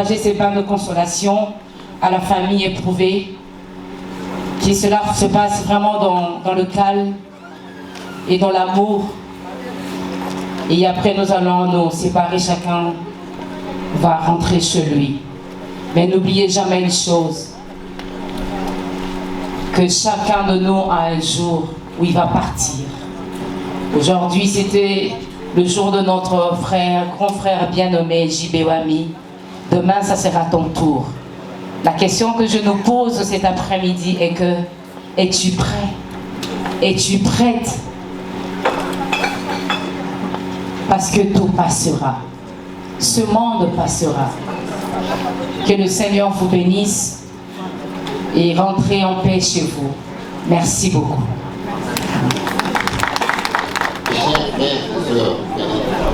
Partager ces bains de consolation à la famille éprouvée, que cela se passe vraiment dans le calme et dans l'amour. Et après nous allons nous séparer, chacun va rentrer chez lui. Mais n'oubliez jamais une chose, que chacun de nous a un jour où il va partir. Aujourd'hui c'était le jour de notre grand frère bien nommé JB Wami. Demain, ça sera ton tour. La question que je nous pose cet après-midi est que, es-tu prêt? Es-tu prête? Parce que tout passera. Ce monde passera. Que le Seigneur vous bénisse et rentrez en paix chez vous. Merci beaucoup.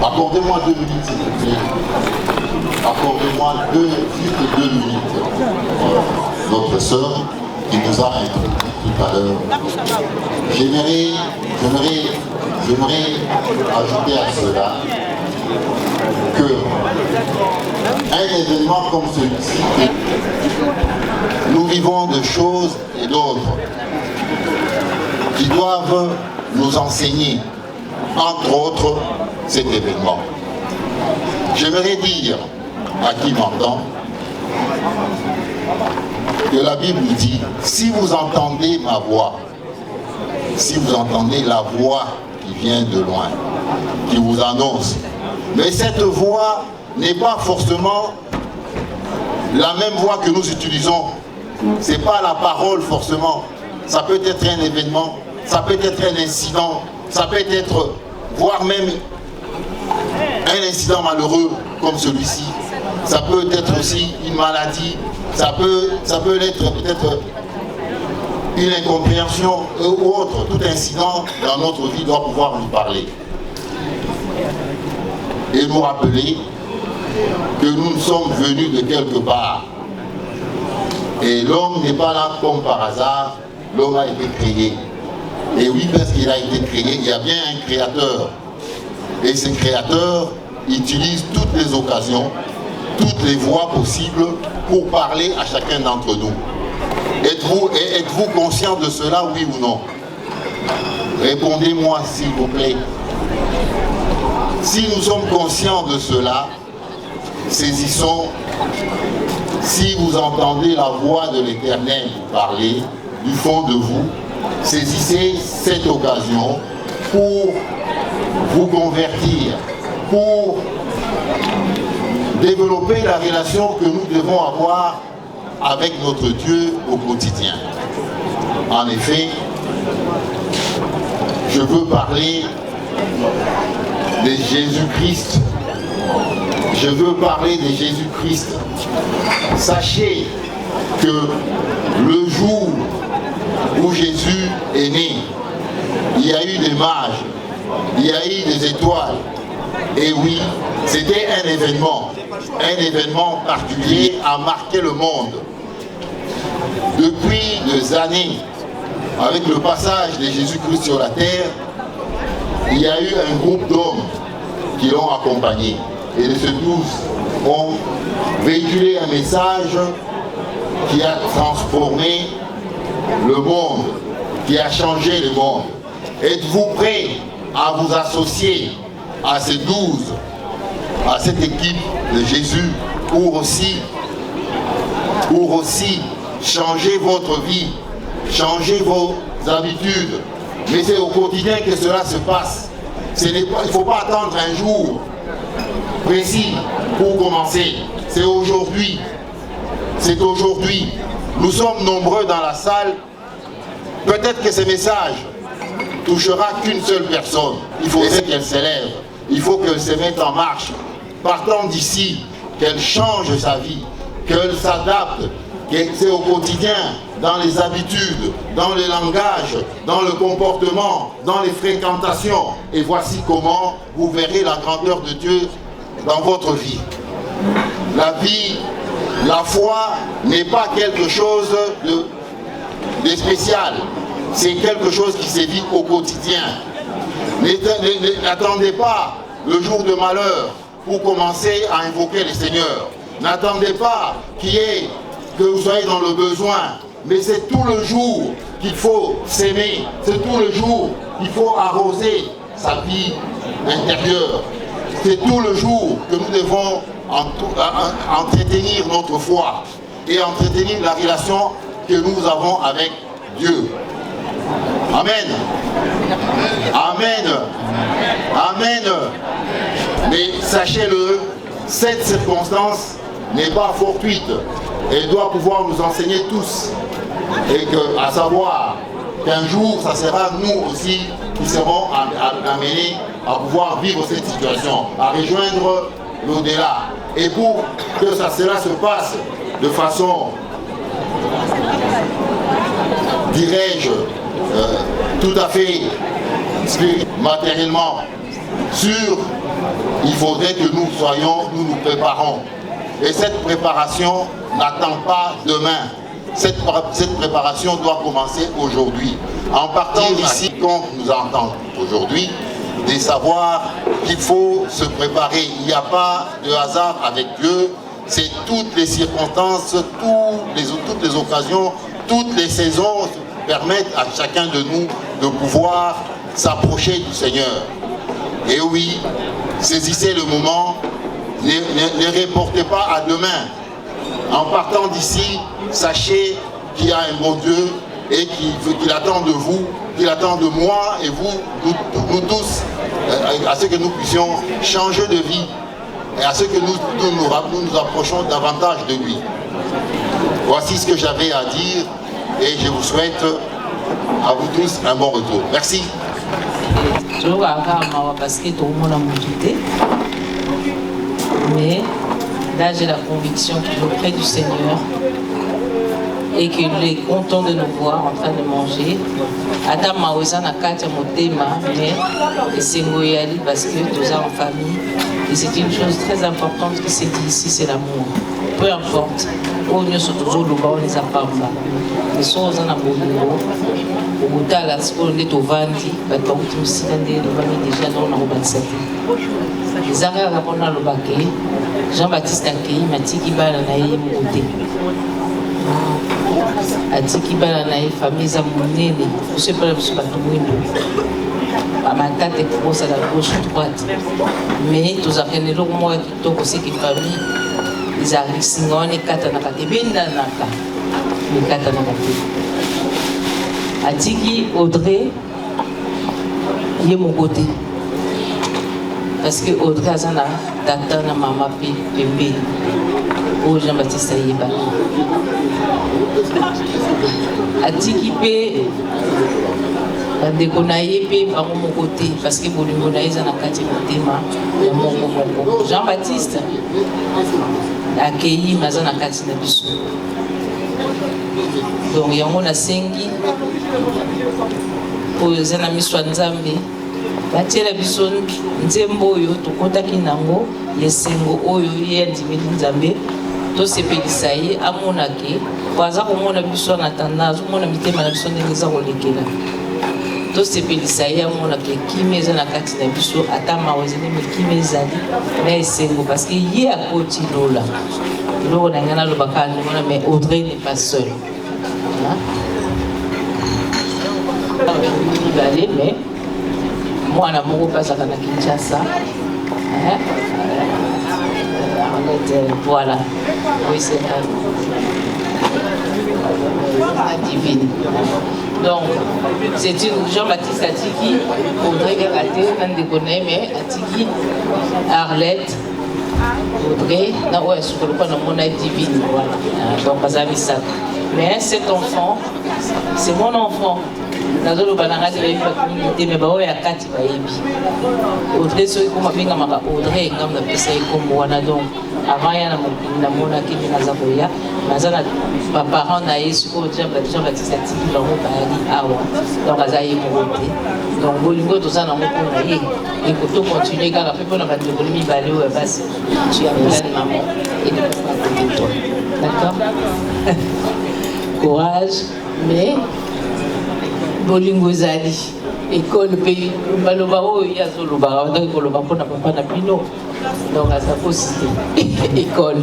Accordez-moi 2 minutes, s'il vous plaît. Accordez-moi juste 2 minutes. Notre sœur qui nous a introduit tout à l'heure. J'aimerais ajouter à cela que un événement comme celui-ci, nous vivons de choses et d'autres qui doivent nous enseigner, entre autres, cet événement. J'aimerais dire à qui m'entend que la Bible dit, si vous entendez ma voix, si vous entendez la voix qui vient de loin, qui vous annonce, mais cette voix n'est pas forcément la même voix que nous utilisons. Ce n'est pas la parole forcément. Ça peut être un événement, ça peut être un incident, ça peut être, voire même un incident malheureux comme celui-ci. Ça peut être aussi une maladie, ça peut être peut-être une incompréhension ou autre. Tout incident dans notre vie doit pouvoir nous parler. Et nous rappeler que nous sommes venus de quelque part. Et l'homme n'est pas là comme par hasard, l'homme a été créé. Et oui, parce qu'il a été créé, il y a bien un créateur. Et ces créateurs utilisent toutes les occasions, toutes les voies possibles pour parler à chacun d'entre nous. Êtes-vous conscient de cela, oui ou non? Répondez-moi s'il vous plaît. Si nous sommes conscients de cela, saisissons, si vous entendez la voix de l'Éternel parler du fond de vous, saisissez cette occasion pour vous convertir, pour développer la relation que nous devons avoir avec notre Dieu au quotidien. En effet, je veux parler de Jésus-Christ. Je veux parler de Jésus-Christ. Sachez que le jour où Jésus est né, il y a eu des mages, il y a eu des étoiles. Et oui, c'était un événement particulier a marqué le monde. Depuis des années, avec le passage de Jésus-Christ sur la terre, il y a eu un groupe d'hommes qui l'ont accompagné. Et de ces 12 ont véhiculé un message qui a transformé le monde, qui a changé le monde. Êtes-vous prêts à vous associer à ces 12, à cette équipe de Jésus, pour aussi changer votre vie, changer vos habitudes? Mais c'est au quotidien que cela se passe. Il ne faut pas attendre un jour précis pour commencer. C'est aujourd'hui. C'est aujourd'hui. Nous sommes nombreux dans la salle. Peut-être que ce message touchera qu'une seule personne. Il faut qu'elle s'élève. Il faut qu'elle se mette en marche. Partant d'ici, qu'elle change sa vie, qu'elle s'adapte. C'est au quotidien, dans les habitudes, dans le langage, dans le comportement, dans les fréquentations. Et voici comment vous verrez la grandeur de Dieu dans votre vie. La vie, la foi n'est pas quelque chose de spécial. C'est quelque chose qui se vit au quotidien. N'attendez pas le jour de malheur pour commencer à invoquer le Seigneur. N'attendez pas que vous soyez dans le besoin, mais c'est tout le jour qu'il faut s'aimer, c'est tout le jour qu'il faut arroser sa vie intérieure. C'est tout le jour que nous devons entretenir notre foi et entretenir la relation que nous avons avec Dieu. Amen. Amen. Amen. Mais sachez-le, cette circonstance n'est pas fortuite. Elle doit pouvoir nous enseigner tous. Et à savoir qu'un jour, ça sera nous aussi qui serons amenés à pouvoir vivre cette situation, à rejoindre l'au-delà. Et pour que cela se passe de façon, dirais-je, tout à fait matériellement sûre, il faudrait que nous nous préparons. Et cette préparation n'attend pas demain. Cette préparation doit commencer aujourd'hui. En partant d'ici, qu'on nous entend aujourd'hui, de savoir qu'il faut se préparer. Il n'y a pas de hasard avec Dieu. C'est toutes les circonstances, toutes les occasions, toutes les saisons permettent à chacun de nous de pouvoir s'approcher du Seigneur. Et oui, saisissez le moment, ne reportez pas à demain. En partant d'ici, sachez qu'il y a un bon Dieu et qu'il attend de vous, qu'il attend de moi et vous, nous tous, à ce que nous puissions changer de vie et à ce que nous approchons davantage de lui. Voici ce que j'avais à dire et je vous souhaite à vous tous un bon retour. Merci. Mais là j'ai la conviction qu'il est auprès du Seigneur et qu'il est content de nous voir en train de manger. Adam Maouza n'a qu'à te motema, mais c'est Ngoyali parce que nous sommes en famille. Et c'est une chose très importante qui s'est dit ici, c'est l'amour. Peu importe, on est sur tous les on les a pas. Les choses en amour, au otala sikoyo nde tovandi bato bakuti mosika nde lobami deja nao na kobandisa te eza kaka mpona alobake Jean-Baptiste akei matiki bana na ye moko te atiki bana na ye famille eza monene biso epona biso bato mwindo bamatate kobosala gauche droite mais tozalaka na eloko moko ya kitoko seki famille ezalisinga wana ekatanaka te ebendanaka ekatanaka te atiki Audrey ye moko te parce que Audrey aza na tata na mama mpe pembeni oyo Jean-Baptiste ayeba atiki mpe bandeko na ye mpe bango moko te parce que bolingo na ye eza na kati ya motema ya moko moko Jean-Baptiste akei me aza na kati na biso donc yango nasengi oyo eza na miso ya Nzambe batiela biso nzembo oyo tokotaki nango ya esengo oyo ye andimeli Nzambe tosepelisa ye amonake po aza komona biso na tanda azomona mitema na biso ndenge eza kolekela tosepelisa ye amonake kimia eza na kati na biso ata mawa ezali mikimia ezali na esengo parce que ye akoti lola eloko na ngai nalobaka ndimona mais Audrey n'est pas seule mibale mais mwana moko mpe azalaka na Kinshasa voilà oui c'est divine donc c'est une Jean-Baptiste atiki Audrey kaka te na ndeko na ye mais atiki Arlette Audrey na oyo asuka lokwa na mona divine voilà donc baza misato mais cet enfant c'est mon enfant nazoloba na ngati bayebi bakomingi te me baoyo ya kati bayebi Audrey soki koma bengamaka Audrey engam napesa ye kombo wana donc avant ya na mokili namonaki nde naza koya naza na baparent na ye sikoyo Jean-Baptiste atiki bango bayali awa donc aza ye moko te donc bolingo toza nango mpona ye ekoto continue kaka mpe mpona bandekoli mibale oyo basi tu as plein de maman et de papa à côté de toi d'accord courage mais bolingo ezali ekole mpe baloba oyo ye azolobaka bataki koloba mpona papa na bino donc aza kosi te ekole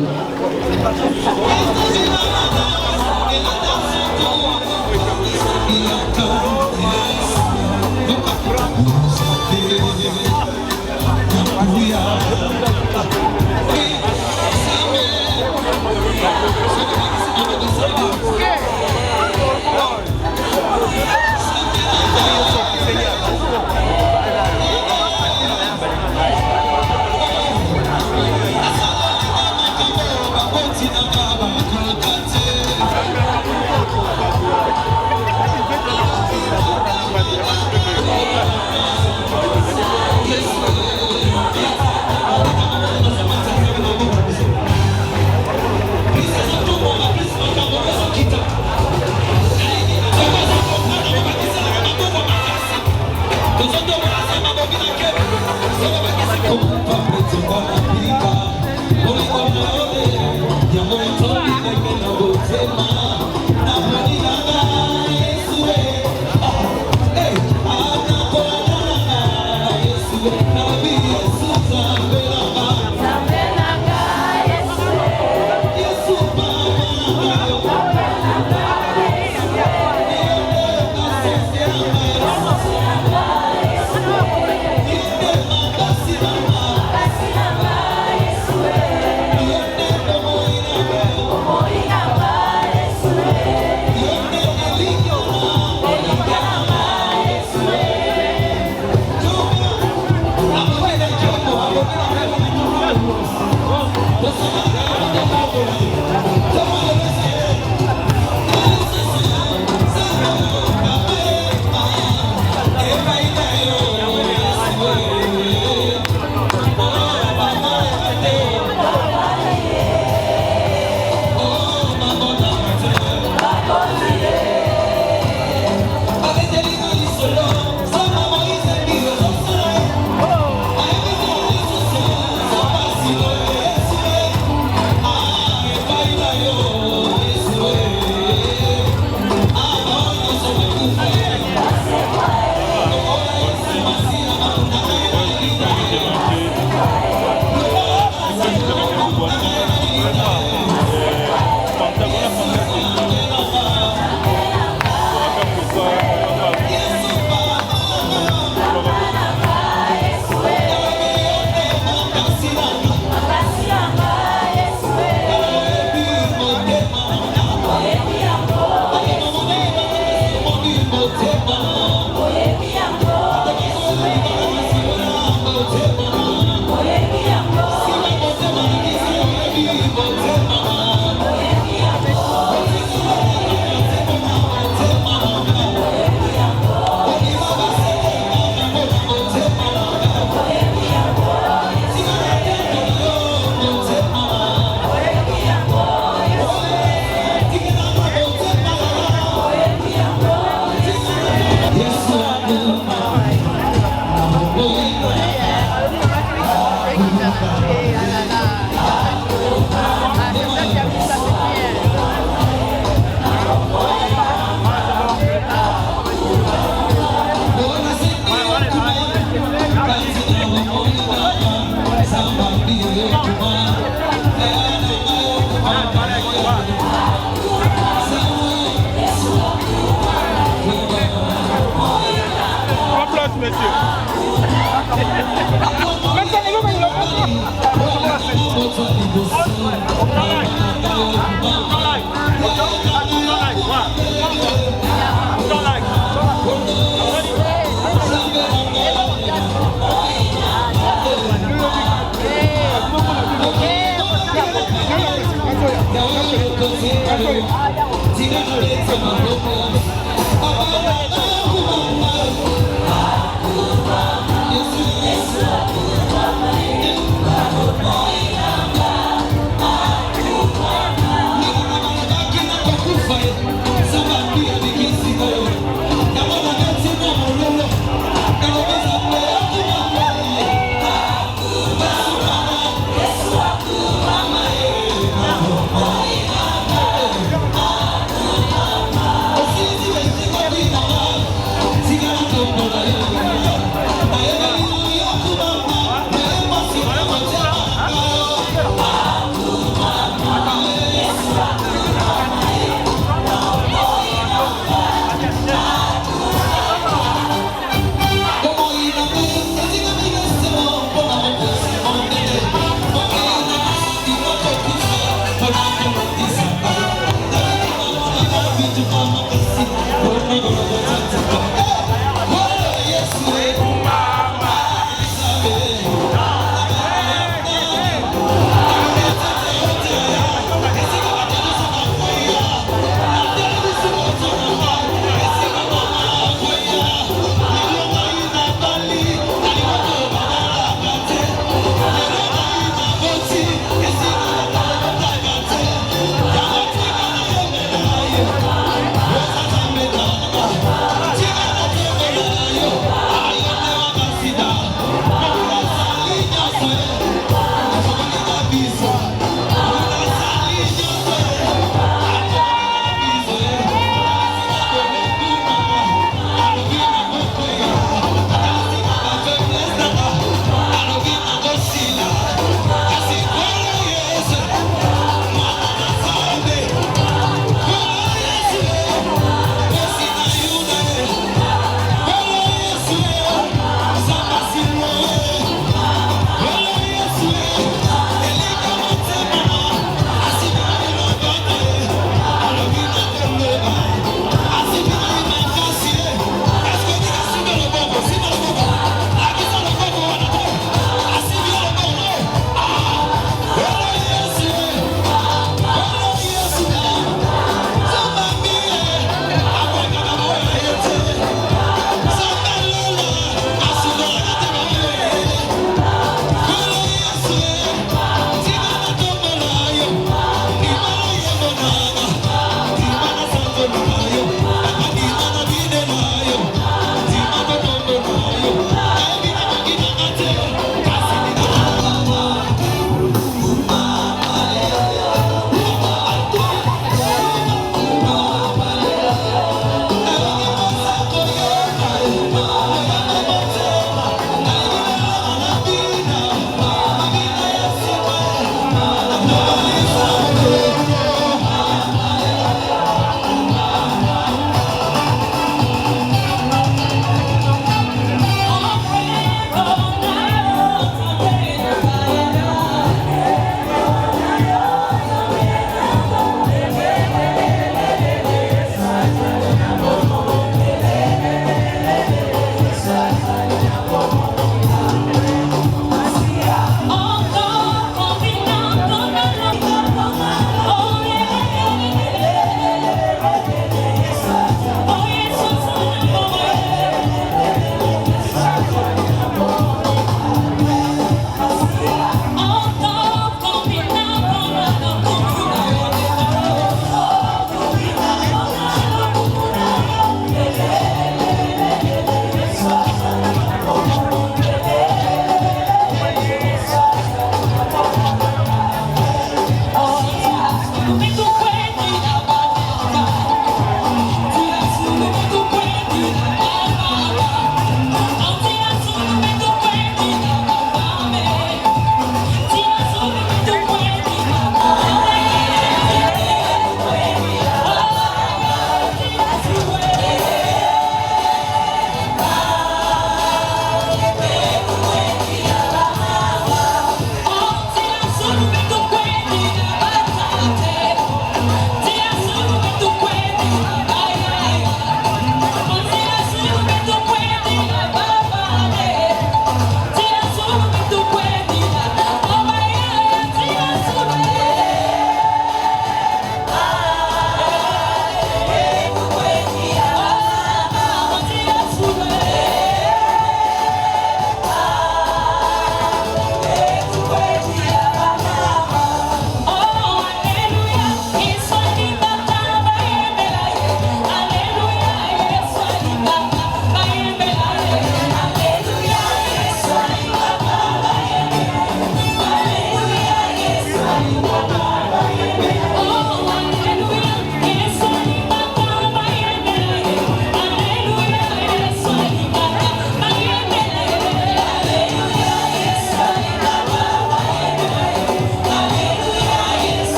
Yes,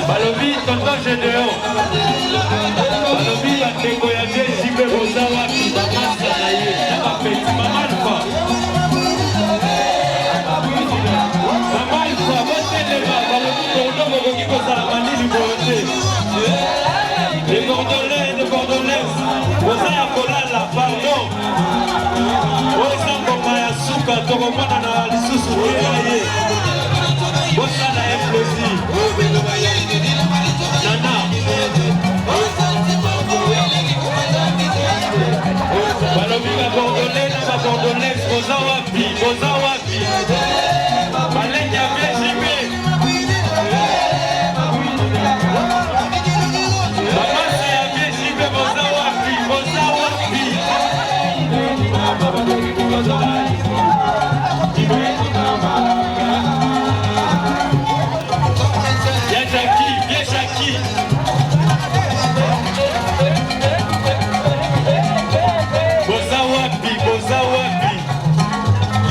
Balobi tonton Gédéon Balobi bandeko ya DJB boza wapi bamasa na ye na bapeti mama alfa botelema balobi kordo bokoki kozala manini boye te les Bordelais boza ya kolala pardon oyo eza ngoma ya suka tokomona na lisusu ya ye bosala implosi Nana balobi babordolais na babordolais boza wapi balengi ya BJB bamasi ya BJB boza wapi boza wapi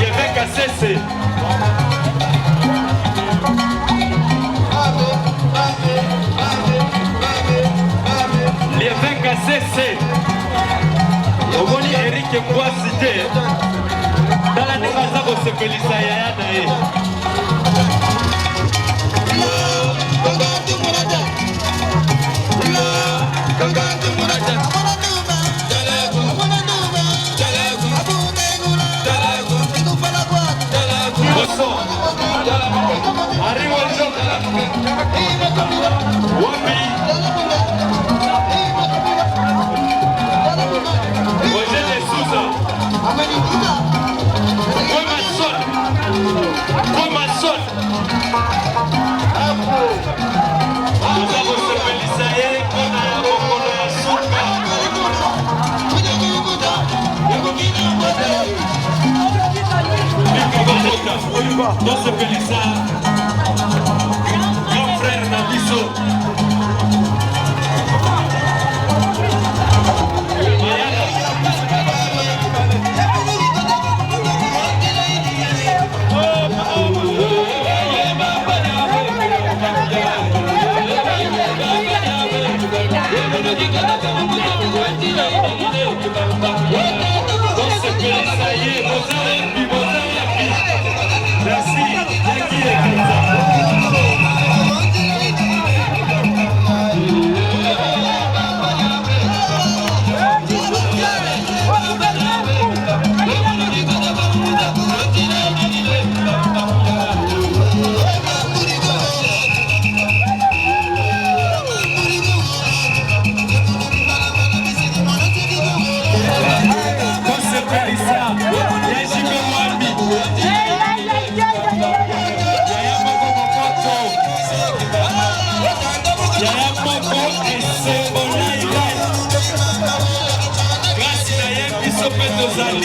Yeveka Sese Yeveka Sese omoni Eric Mwasi te tala ndenge aza kosepelisa yaya na ye arrivo il gioco Wapi Roger de Souza Komasson nous avons sepelisa ye kona ya mokolo ya suka dans ce Pelissa, grand frère Nabiso. Yeah.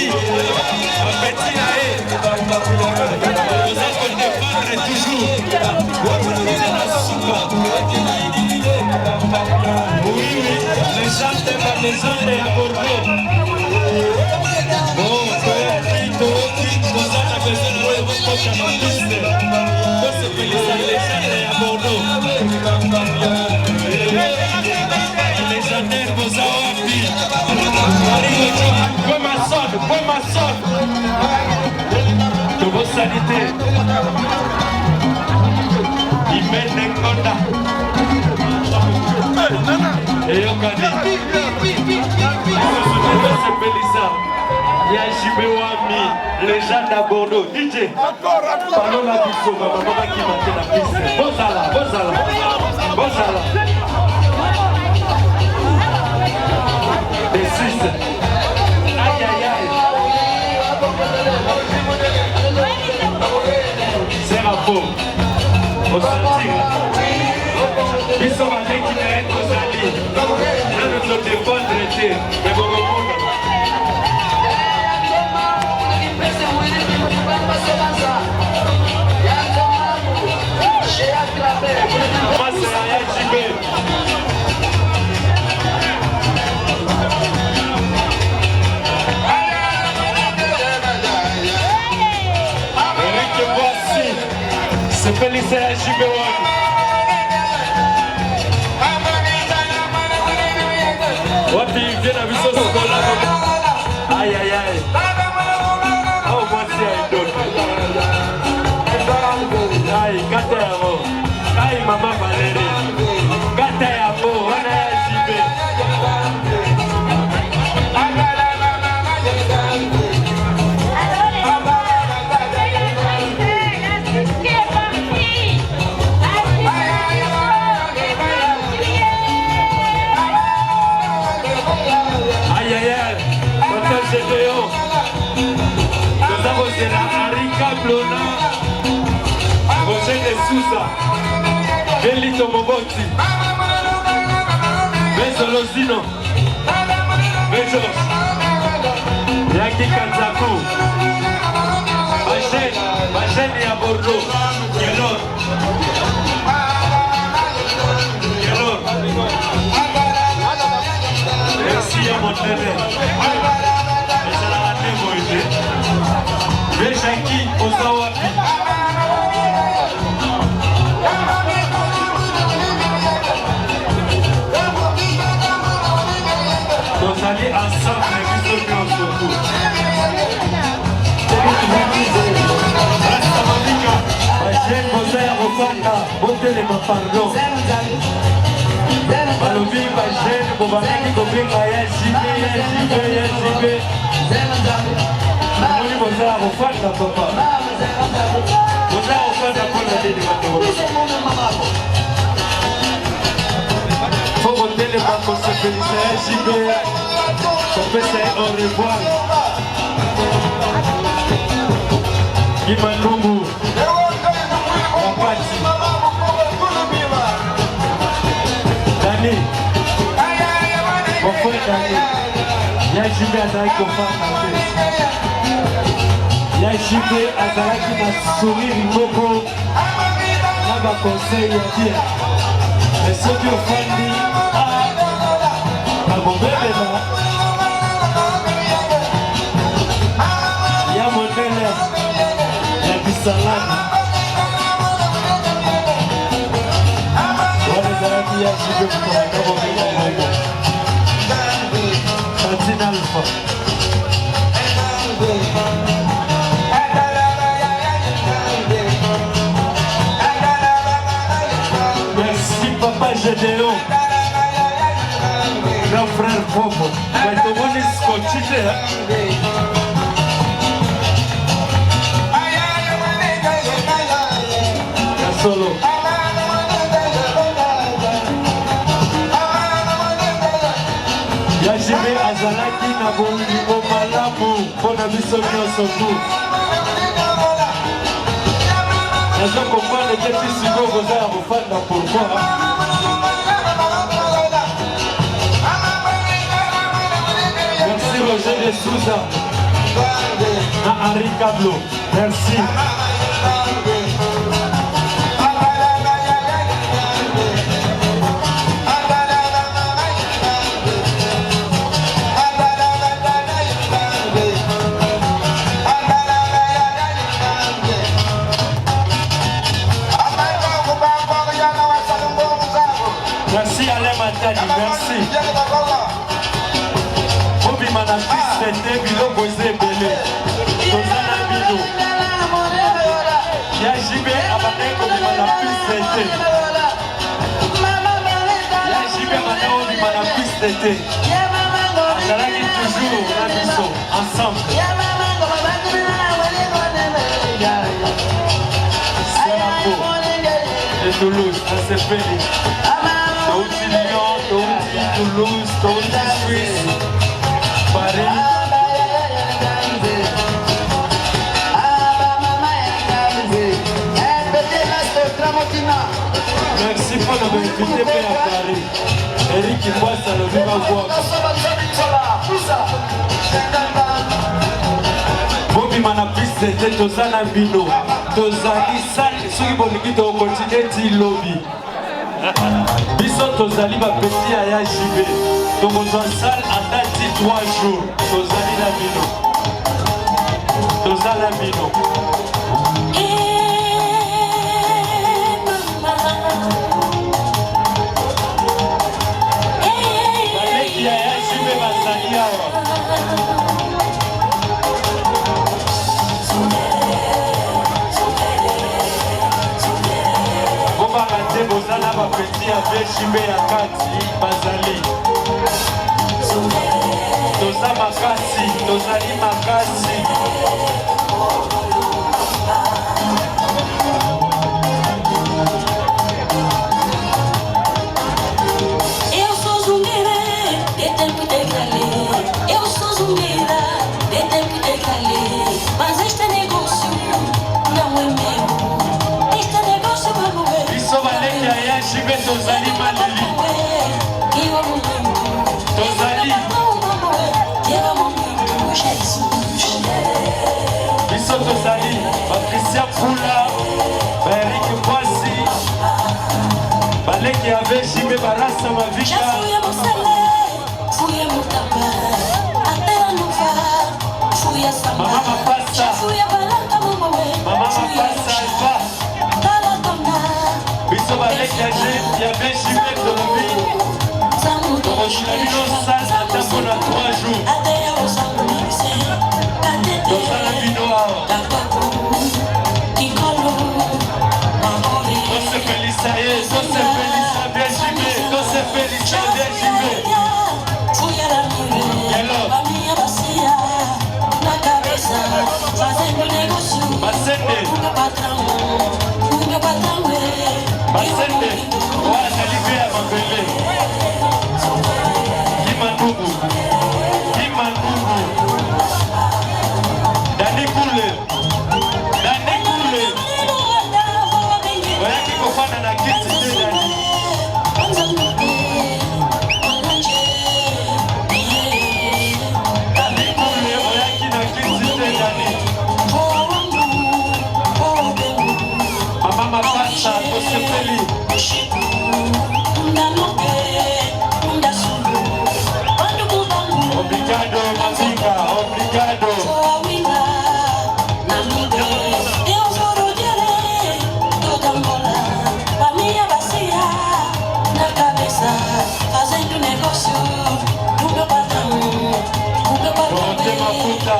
Wapi, petit Aé, vous êtes pour défendre toujours. C'est la soupe. Oui, les gens de la maison de Bordeaux. Bon, vous avez besoin de votre champiste. Vous savez les gens de Bordeaux. Les gens de Wapi. Point ma sonne. De vos sanités. Il mène un conda. Et Yokani. C'est Bélissa. Il y a Jibewami, les gens de Bordeaux. DJ. Parlons la biso, maman qui m'a fait la piste. Bozala. Des Suisses. Aïe. C'est rapport. Au sentir. Ils sont avec qui n'arrêtent aux alliés. Là, nous sommes des bonnes traités. Mais bon, moi, c'est rien, JB. C'est Félix et JB. Wapi vient à Bissau Sokola. Aïe. Oh, voici un d'autre. Aïe, Katero. Aïe, maman Valérie. Katero, on est JB. Gédéon, nous avons la Arika Blona, Roger de Sousa, Belito Moboti, Bezolosino, Bezos, Yaki Kanzaku, Bagène et à Bordeaux, Kelor. Merci à mon frère. Jackie Ozawapi. Nous allons ensemble et nous sommes surtout. Jeune Moser Rofanda, montez les pardon. Balobi, Jeune, Bobanaki, Gobinga, JB. Vous avez refait la papa. Vous avez refait la bonne année de votre. Faut voter les banques, on se félicite, JB. On peut dire au revoir. Kimanungu. Wapati. Dani. Mon frère Dani. Il y a JB à Zaki au fond. Il y a JB Azalaki na sourire moko na ba conseil ya dire mais ceux qui ont fait à Bombele il y a modèle ya Bisalani on les a dit à JB pour la Bombele Martin Alpha. Papa Gédéon, grand frère Popo, mais tout le monde est scotché. Solo. Yajime Azalaki na Bolingo Malamu, Pona Bisonio Soku. Je comprends les petits sigo vous avez refait là pourquoi. Merci Roger de Souza. à Henri Cablo. Merci. Merci Alain Matani, merci. Obima na piste biloko ezebele. Tozana bino. Ya jibe abane kobima na piste te. Ya jibe abane obima na piste te. Azalaki toujours na biso, ensemble. Serabo de Toulouse, à Sepeli. Touti Lyon, Touti Toulouse, Touti Suisse, Paris. Merci pour nous inviter à Paris. Eric Iboissa, le Viva Walk. Bobi Manapiste, Tozana Bino, Tozali Sali, Sugi Bonigito, continue de lobby. Biso Tozali va petit à JB. Donc on doit salle à date 3 jours. Tozali la Bino. Tozala Bino. Bozala ba petit avec Jimbe ya kati bazali. Toza makasi, tozali makasi. Eu sou zungueira de tempo de galê. Eu sou zungueira de tempo de galê. Mas este negócio não é meu. Este negócio vai morrer. Sobaleki ya Jibe Tozali Malili. Tozali. Biso Tozali. Patricia Poula. Eric Boissy. Baleki avec Jibe Barassa Mavika. Mama Mapassa. Mama Mapassa Alpha. Biso baleki ya bien Jibe Tolobi. Toroshina salle atako na 3 jours. Tozala bino awa. Tosepelisa ye, tosepelisa bien Jibe, tosepelisa bien Jibe. Hello. Basende. Basende. Wana libea mabele. Kimandugu. Kimandugu. Dani Kule. Dani Kule. Oyaki kofana na kiti te Dani. Dani Kule oyaki na kiti te Dani. Mama Mapassa tosepeli. Obrigado, Mazinga, obrigado. Fazendo negócio, o meu patrão, Bote mafuta.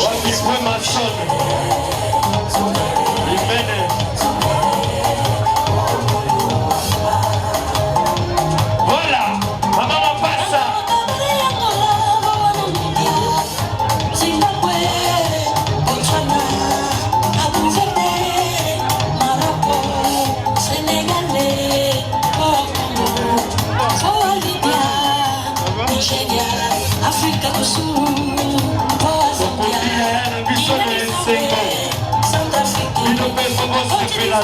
Wapi kwe masone. Imene. Voilà, Mama Mapassa. África do Sul, boa Zambia, Santa África,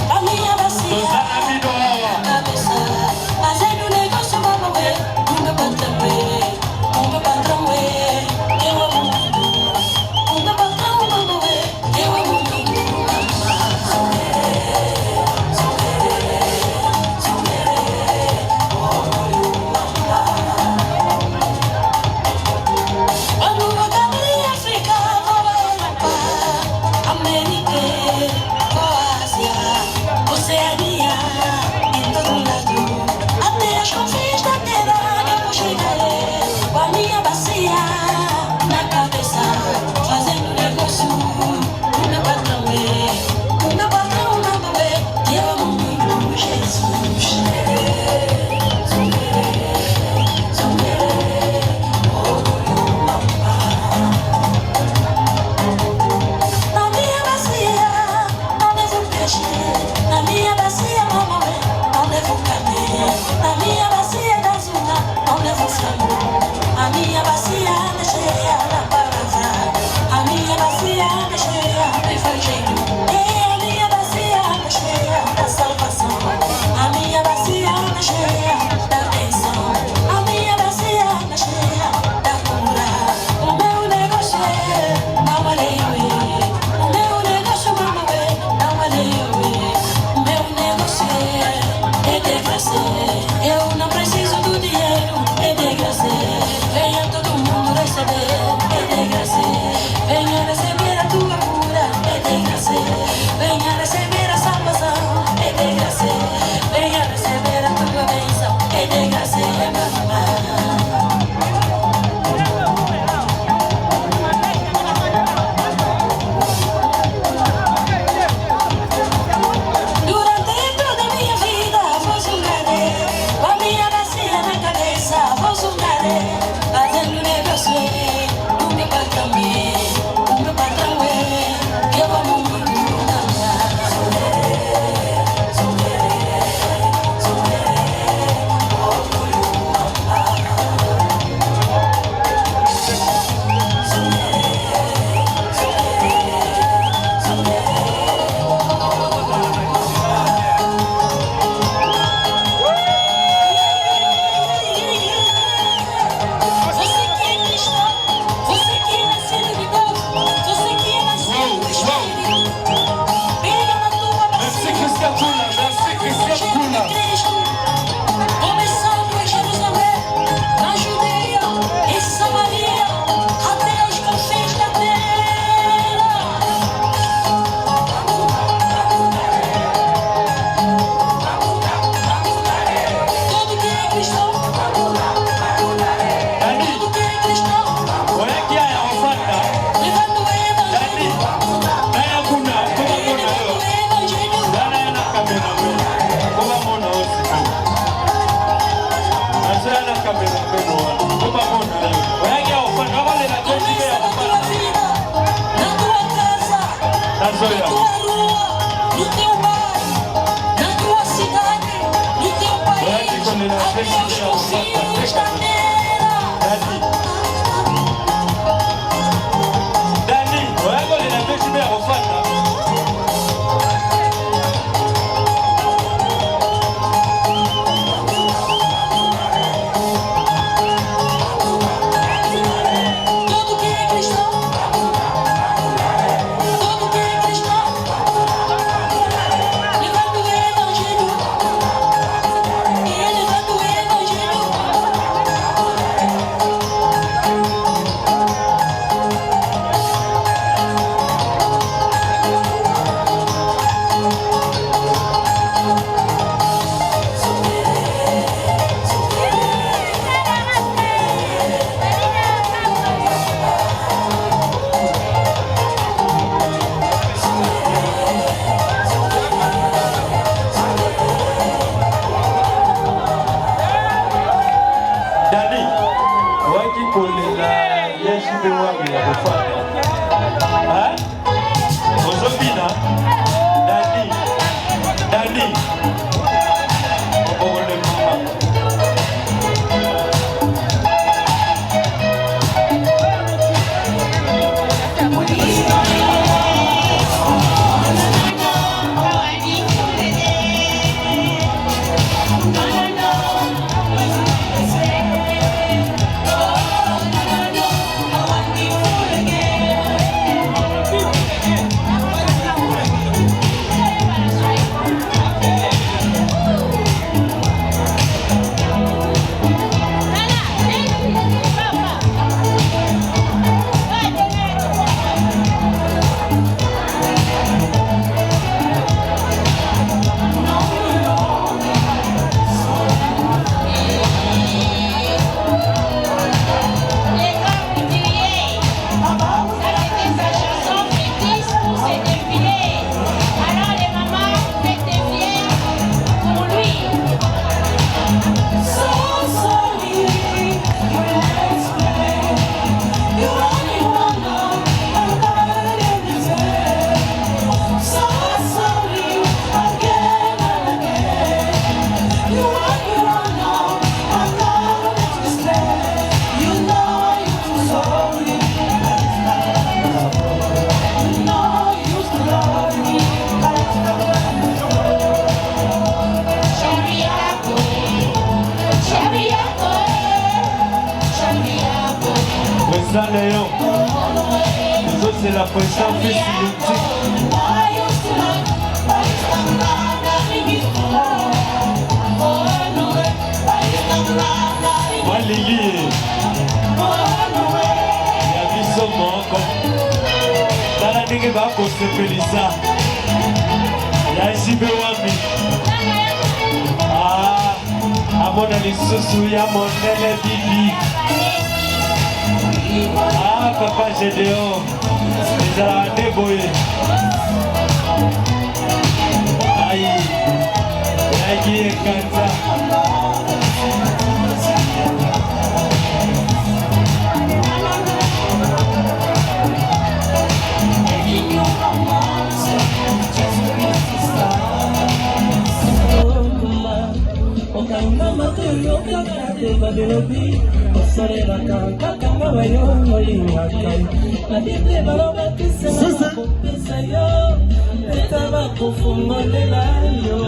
a minha bacia, cabeça, fazendo negócio, vamos ver, nunca vai também, nunca vai. Saint-Léon. Les autres, c'est la pression festivitique. Maligi. Yabiso moko. Tala ndenge bako sepelisa. Yajibe wami. Amona lisusu ya monele bibi. Papa Gédéon. Ezala ndeboye. Aïe. Yagi ekanta.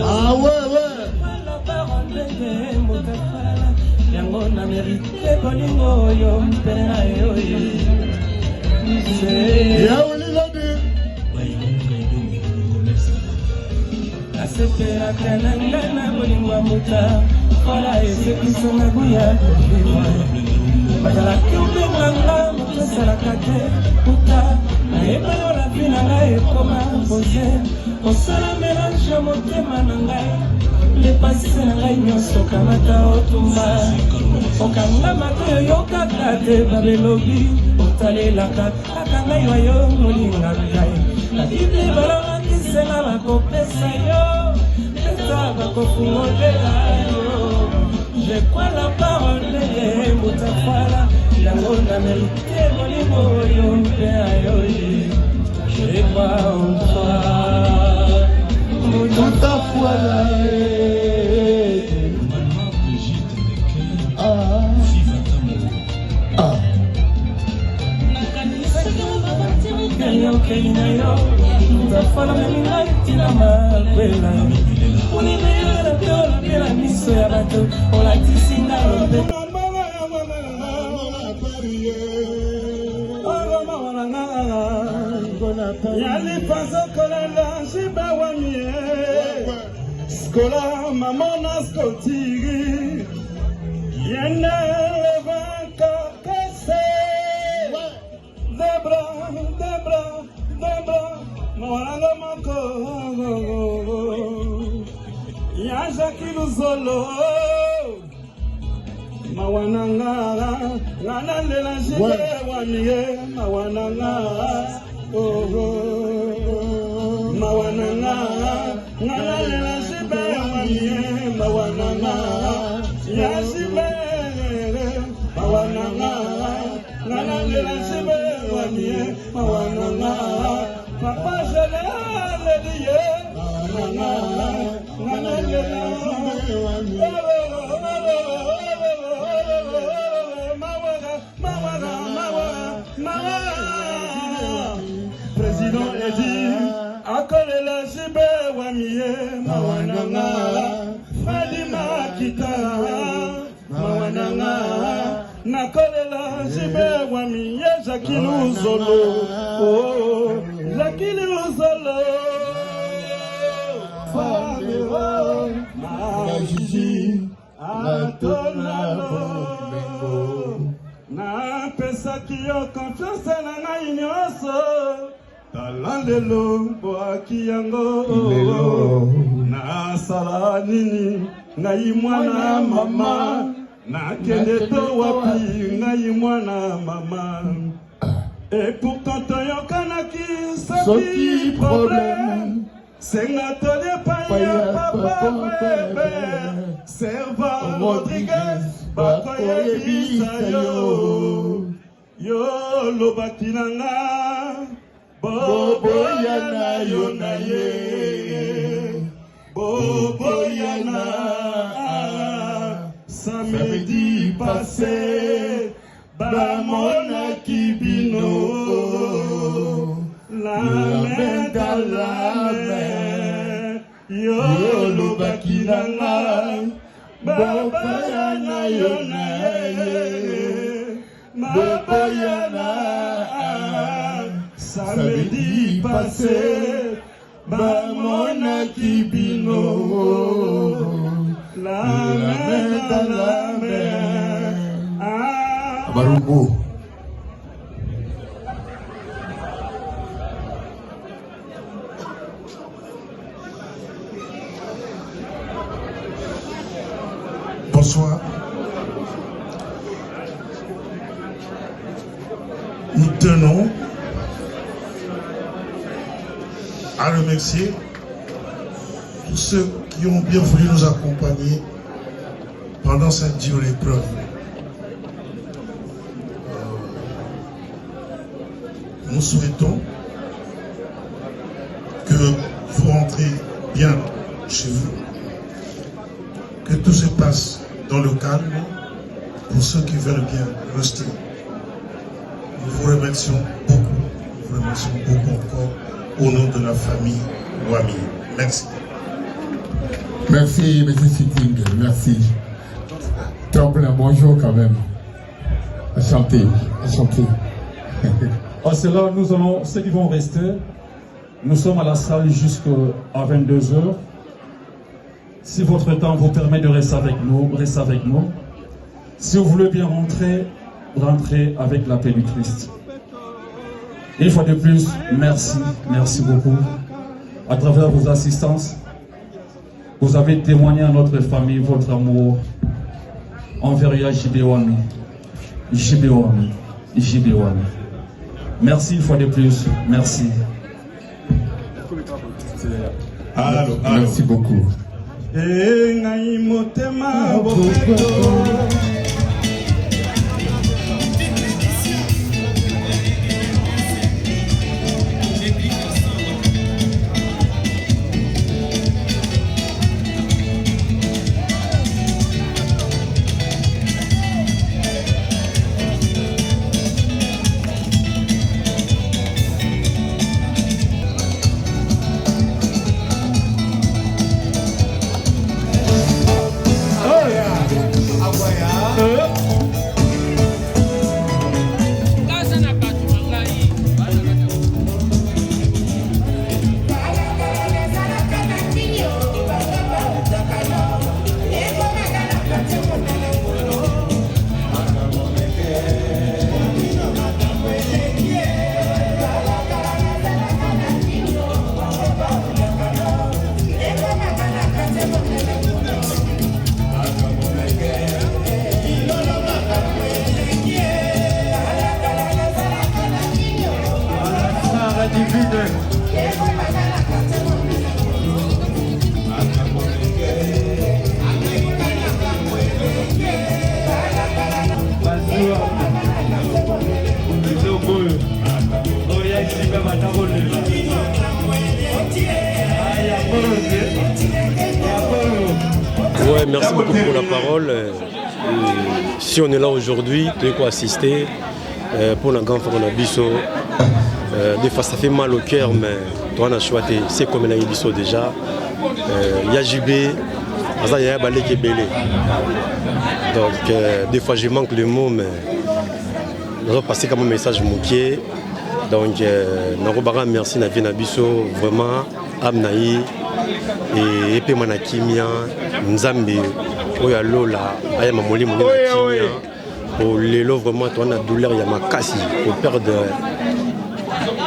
Ah ouais, ouais. Je crois la parole de Moutafala, la monde américaine, je crois en toi, Moutafala. Skola mamona skotiri yene levanka kese debra mwananga mako ya Jacques Zolo mawananga ngana lela jibe waniye mawananga mawananga ngana lela jibe waniye mawananga ya jibe mawananga ngana lela jibe waniye mawananga papa jele liye mawananga ngana lela jibe waniye Président Edi, akole la jibe wamiye mawananga, Fadima kita mawananga, nakole la jibe wamiye Jacques Zolo, oh Jacques Zolo, Fadima majiji atonalo. Na pesa kiyo confiance na ngai nyonso talandelo boaki yango na sala nini ngai mwana mama na kende to wapi ngai mwana mama et pourtant toyokanaki soki problème senga tole paya papa bebe serva Rodriguez bakoye bisa yo lobaki nanga boboyana yo na ye boboyana samedi passé bamonaki bino la main dans la main yo lobaki nanga boboyana yo na ye Boyana, samedi passé, Bamona Kibino, la main dans la main. Barumbo. Bonsoir. Nous tenons à remercier tous ceux qui ont bien voulu nous accompagner pendant cette dure épreuve. Nous souhaitons que vous rentrez bien chez vous, que tout se passe dans le calme pour ceux qui veulent bien rester. Nous vous remercions beaucoup encore au nom de la famille Wami. Merci. Merci, M. Sitting, merci. Temple, bonjour quand même. Enchanté. En cela, nous allons, ceux qui vont rester, nous sommes à la salle jusqu'à 22h. Si votre temps vous permet de rester avec nous, restez avec nous. Si vous voulez bien rentrer, rentrez avec la paix du Christ. Une fois de plus, merci beaucoup. À travers vos assistances, vous avez témoigné à notre famille votre amour envers JB Wami. Merci une fois de plus, merci. Merci beaucoup. Ouais, merci beaucoup pour la parole. Si on est là aujourd'hui, tu peux assister pour la grande femme Bisso. Des fois ça fait mal au cœur, mais toi on a choisi, c'est comme la Bisso déjà. Yajib, il y a balé qui est belé. Donc des fois je manque le mot, mais on va passer comme un message mouqué. Donc Narobara merci na Vina Bisso, vraiment Amnaï et puis Manakimia, Nzambi, Oya Lola, Ayama Moli Moli Kimia. Pour les lots vraiment toi on a douleur, il y a ma casse pour perdre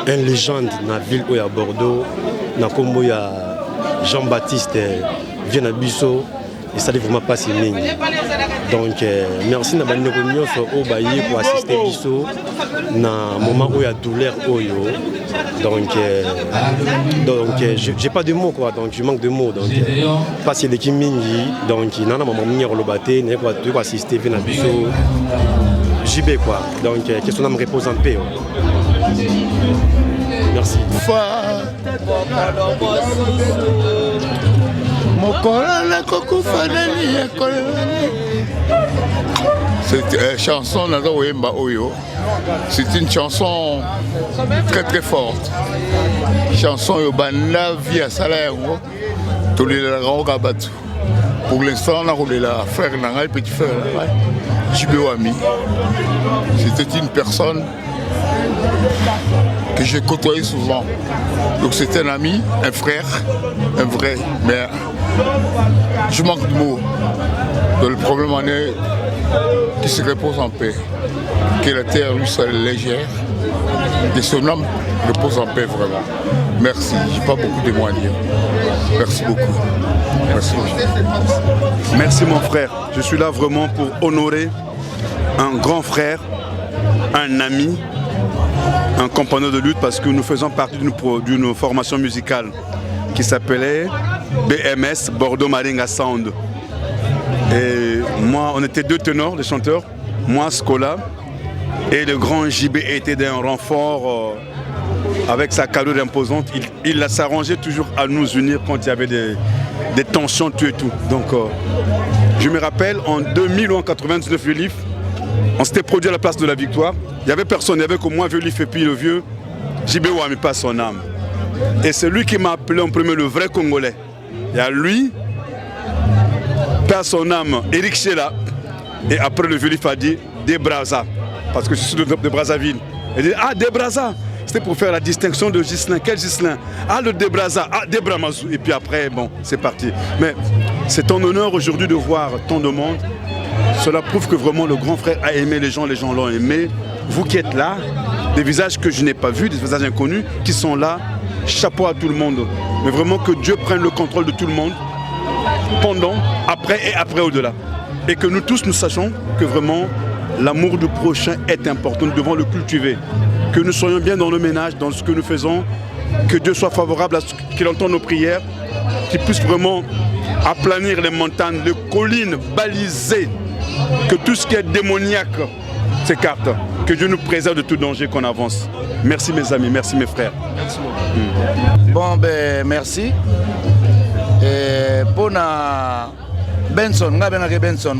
une légende dans la ville où il y a Bordeaux, dans Combo il y a Jean-Baptiste Vina Bisso et ça ne vraiment pas si ligne. Donc merci na bande réunion sur Obaye pour assister Bisso dans moment où il y a douleur Oyo. Donc j'ai pas de mots quoi, donc je manque de mots. Donc parce que les Kimingi, donc nana maman minir le baté, n'est pas tu assister Vina Bisso. JB quoi. Donc que son âme repose en paix. Merci. Cette chanson, c'est une chanson très très forte. Chanson Yobana via Salayango, tous les grands Kabatu. Pour l'instant, on a roulé là, frère Nanga, petit frère, Jibewami. C'était une personne que j'ai côtoyé souvent. Donc c'est un ami, un frère, un vrai. Mais je manque de mots. Donc, le problème en est qu'il se repose en paix. Que la terre lui soit légère. Et son âme repose en paix vraiment. Merci. Je n'ai pas beaucoup de mots à dire. Merci beaucoup. Merci. Merci mon frère. Je suis là vraiment pour honorer un grand frère, un ami, un compagnon de lutte parce que nous faisons partie d'une formation musicale qui s'appelait BMS, Bordeaux Maringa Sound. Et moi, on était deux ténors, des chanteurs, moi, Scola, et le grand JB était d'un renfort avec sa carrure imposante. Il s'arrangeait toujours à nous unir quand il y avait des tensions, tout et tout. Donc, je me rappelle, en 2000 ou en 99, le livre, on s'était produit à la place de la Victoire. Il n'y avait personne, il n'y avait que moi, Vieux-Lif et puis le vieux JB Ouami, pas son âme. Et c'est lui qui m'a appelé en premier le vrai Congolais. Il y a lui, pas son âme, Eric Sheila. Et après le Vieux-Lif a dit des Brazza, parce que je suis de Brazzaville. Il dit ah, des Brazza. C'était pour faire la distinction de Ghislain. Quel Ghislain? Ah, le Debraza, ah, Debramazou. Et puis après, bon, c'est parti. Mais c'est un honneur aujourd'hui de voir tant de monde. Cela prouve que vraiment le grand frère a aimé les gens l'ont aimé. Vous qui êtes là, des visages que je n'ai pas vus, des visages inconnus qui sont là, chapeau à tout le monde. Mais vraiment que Dieu prenne le contrôle de tout le monde, pendant, après et après au-delà. Et que nous tous, nous sachions que vraiment l'amour du prochain est important, nous devons le cultiver. Que nous soyons bien dans le ménage, dans ce que nous faisons, que Dieu soit favorable à ce qu'il entende nos prières, qu'il puisse vraiment aplanir les montagnes, les collines, baliser, que tout ce qui est démoniaque s'écarte, que Dieu nous préserve de tout danger qu'on avance. Merci mes amis, merci mes frères. Merci Bon, ben merci. Pour Benson, Benson,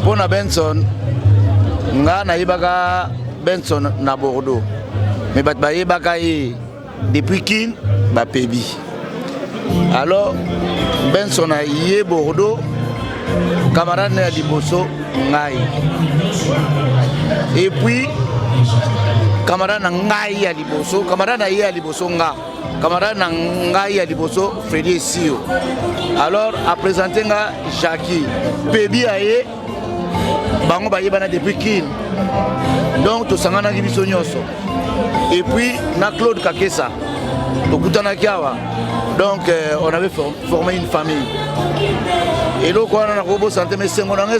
pour Benson, Benson na Bordeaux. Mais depuis Kin, Pébi. Alors, Benson a yé Bordeaux, camarade à Liboso, Ngaï. Et puis, camarade Ngaï à Liboso, camarade à Liboso Nga. Camarade Ngaï à Liboso, Freddy Sio. Alors, à présenter Jackie, Pébi a yé, Bango Bayebana depuis Kin. Donc, tout ça, et puis, na Claude Kakessa, donc on avait formé une famille. Et donc, on a robot santé, mais c'est mon ami,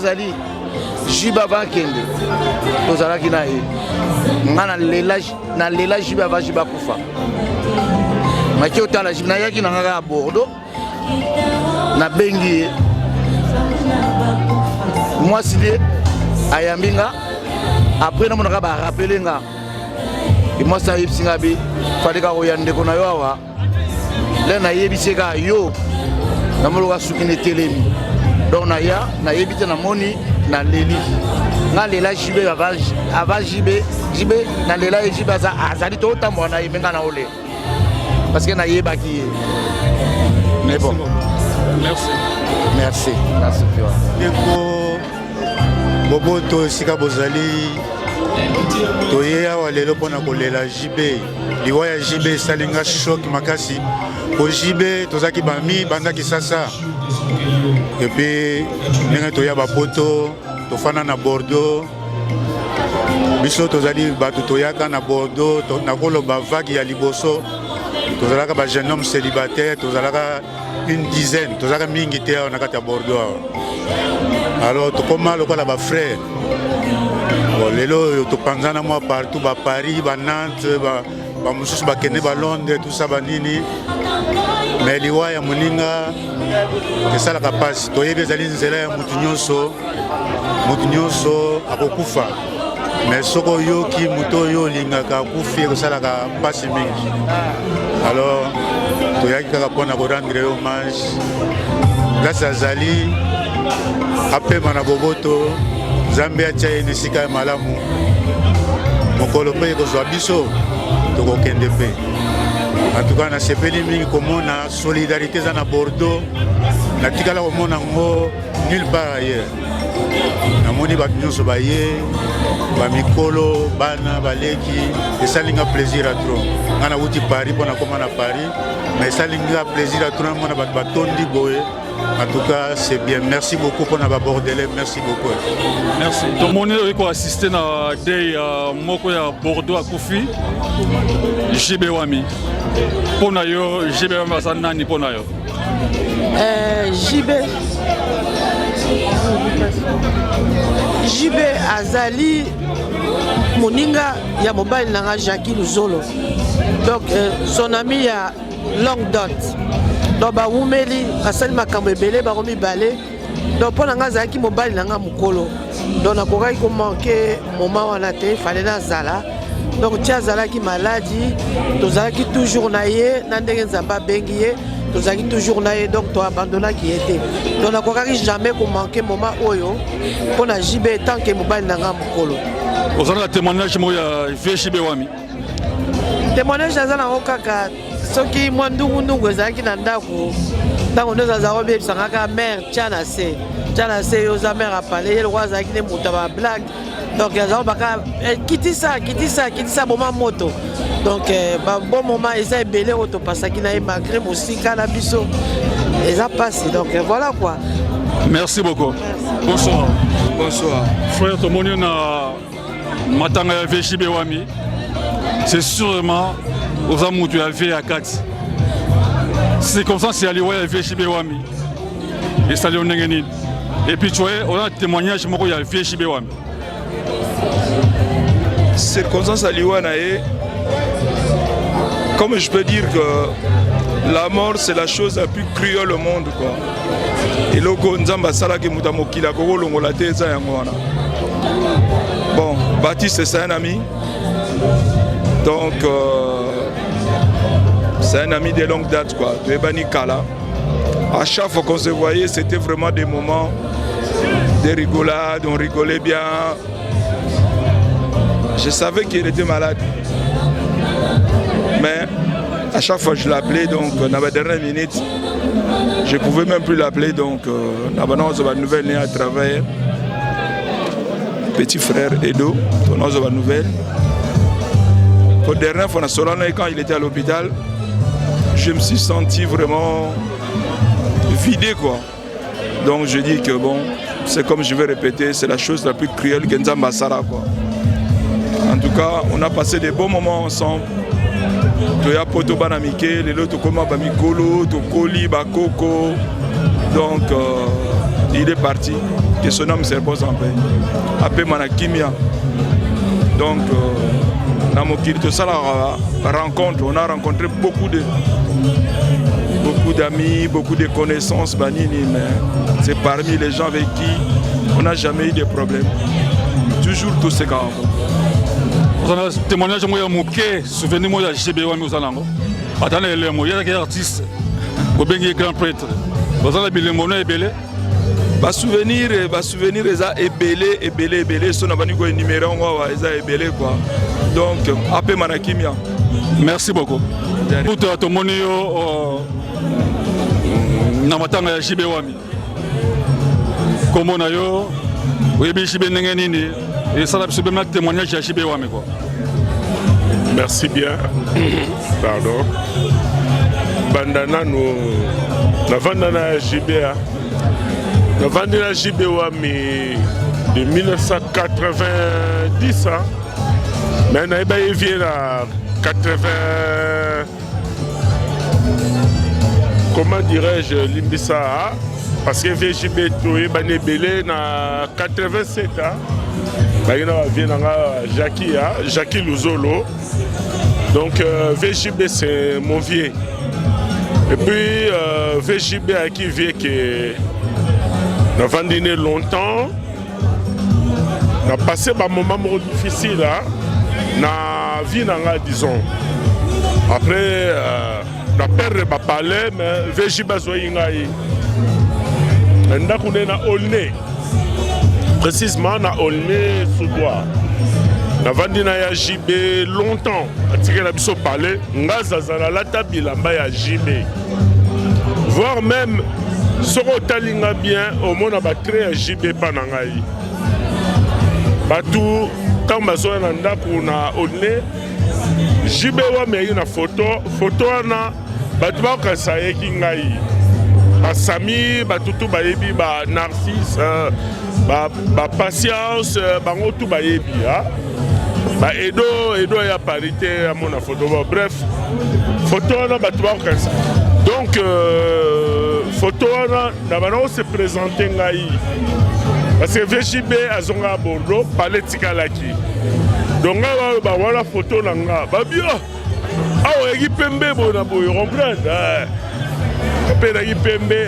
Jiba Vakende, tout ça qui n'a pas na lela Jiba va Jiba Koufa. Mais qui est la Jiba qui n'a pas à Bordeaux, na Bengi, moi, c'est Ayambinga. Après, nous avons rappelé et moi, ça y est, il fallait que nous ayons des gens. Là, nous avons yo, nous avons soukine télé. Donc, nous avons évité la monnaie, nous avons l'éli. Nous avons jibé avant jibé, nous avons jibé azali tout le temps, nous avons olé. Parce que nous avons baki. Mais bon. Merci. Merci. Merci. Boboto sika bozali toye awa lelo pona kolela JB liwa ya JB salinga choc makasi po JB tozaki bami bandaki sasa et puis ndenge toya bapoto tofana na Bordeaux biso tozali bato toyaka na Bordeaux nakoloba vague ya liboso tozalaka ba jeune homme célibataire tozalaka une dizaine tozalaka mingi te na kati ya Bordeaux. Alors, tu commences à frère. Lelo, tu penses à moi partout, à Paris, à Nantes, à Londres, tout ça, mais les gens à Moninga, c'est ça la capacité. Tu es des alliés, Moutinyoso, à Kokufa. Mais ce que yo qui mutoyo linga Kakufi, c'est ça la capacité. Alors, tu es capable de rendre hommage. Grâce à Zali. Après Manaboboto, Zambia Tchaï Nisika Malamu, Mokolo Pé Kozoabiso, Toko Kendepe. En tout cas, on a ces pénibles comme on a solidarité dans Bordeaux, natikala komona yango nulle part ailleurs. Namoni bato nyonso baye bamikolo bana baleki esalinga plaisir à trop. Nga nauti Paris mpona koma na Paris, mais esalinga plaisir à trop namona bato batondi boye. En tout cas, c'est bien. Merci beaucoup pour notre Bordelais. Merci beaucoup. Merci. Donc, on est assisté à des moko ya Bordeaux à Koufi. JB Wami. Pour nous, JB Wami va s'en pour nous. JB Azali Moninga ya mobile nanga Jackie Luzolo. Donc son ami ya Long Dot. Donc ba wumeli kasali makambo ebele ba komi balé. Donc pour nanga zaki mobile nanga mukolo. Donc na kokai ko manquer moment wana te fallait na zala. Donc tia zala ki maladie, tozalaki toujours na ye na ndenge nzamba bengi ye. Tozalaki toujours na ye donc to abandonna qui était. Donc na kokaki jamais ko manquer moment oyo pour na JB tant que mobile nanga mukolo. Vous avez un témoignage mo ya VJB Wami. Témoignage za na okaka soki mwandungu ezalaki na ndako ntango nde ozaza kobebisangaka mare tiana se oza mare apale ye lokwa azalaki nde moto ya bablague donc azala baka kitisa boma moto donc bon moment eza ebele oyo topasaki na ye malgré mosika na biso eza pasi donc voilà quoi. Merci beaucoup. Bonsoir. Bonsoir. Frère tomoni na matanga ya VJB Wami. C'est sûrement aux amours de la vie à 4. C'est comme ça que c'est allé à VJB Wami. Et ça et puis tu vois, on a un témoignage de la VJB Wami. C'est comme ça que comme je peux dire que la mort c'est la chose la plus cruelle au monde quoi. Et le Nzamba Salaki Mutamokila Kogolo la tête bon, Baptiste c'est un ami. Donc, c'est un ami de longue date, quoi, de Ebani Kala. À chaque fois qu'on se voyait, c'était vraiment des moments de rigolade, on rigolait bien. Je savais qu'il était malade. Mais à chaque fois que je l'appelais, donc, dans la dernière minute, je ne pouvais même plus l'appeler. Donc, dans la nouvelle à travers petit frère Edo, dans la nouvelle. La dernière fois, quand il était à l'hôpital, je me suis senti vraiment vidé quoi. Donc je dis que bon, c'est comme je vais répéter, c'est la chose la plus cruelle que Nzamba Sara quoi. En tout cas, on a passé des bons moments ensemble. Toya poto banamike, les autres comme Bamikolo, Tokoli, Bakoko. Donc il est parti, que son âme se repose en paix. Après Manakimia. Donc dans mon rencontre, on a rencontré beaucoup d'amis, beaucoup de connaissances, Banini, mais c'est parmi les gens avec qui on n'a jamais eu de problème. Toujours tous ces gars. Vous avez un témoignage de Mouké, souvenez-moi de JB Wami Ozalango. Attendez, il y a des artistes, il y a des grands prêtres. Vous avez des monos belé. Ba souvenir eza ebele so na bani ko numéro ngwa eza ebele quoi. Donc appel manakimia. Merci beaucoup. Pour to moni yo na matanga ya JB Wami. Comment na yo oyebi JB ndenge nini et ça la subima témoignage ya JB Wami quoi. Merci bien. Pardon. Bandana no na vandana JB Nous avons la JB Wami de 1990, hein. Mais il vient à 80. Comment dirais-je, Limbissa, parce que VJB Toé Banébélé na 87 ans. Il vient à Jackie Luzolo. Donc VJB c'est mon vieux. Et puis VJB a qui vient que. Nous avons dîné longtemps, nous avons passé un moment difficile dans la vie, disons. Après, nous avons perdu le palais, mais VJB Zoïngaï. Nous avons Olné, précisément dans Olné sous bois. Nous avons dîné à JB longtemps. Nous avons palais, nous avons la tabila à JB. Voire même. soko otalinga bien omona batrait ya JB mpa na ngai bato ntango bazoya na ndako na one JB wami ayi na foto wana bato bakokanisa yeki ngai basami bato tu bayebi ba Narcisse ba Patience bango tu bayebi ba Edo ya parité à mon photo bref photo wana bato bakokanisa donc photo wana na bana se présenter ngai parce que VJB azonga Bordeaux palais tikalaki donc ba wala photo na nga babio awa eki pembe bona boyo comprendre pe na pembe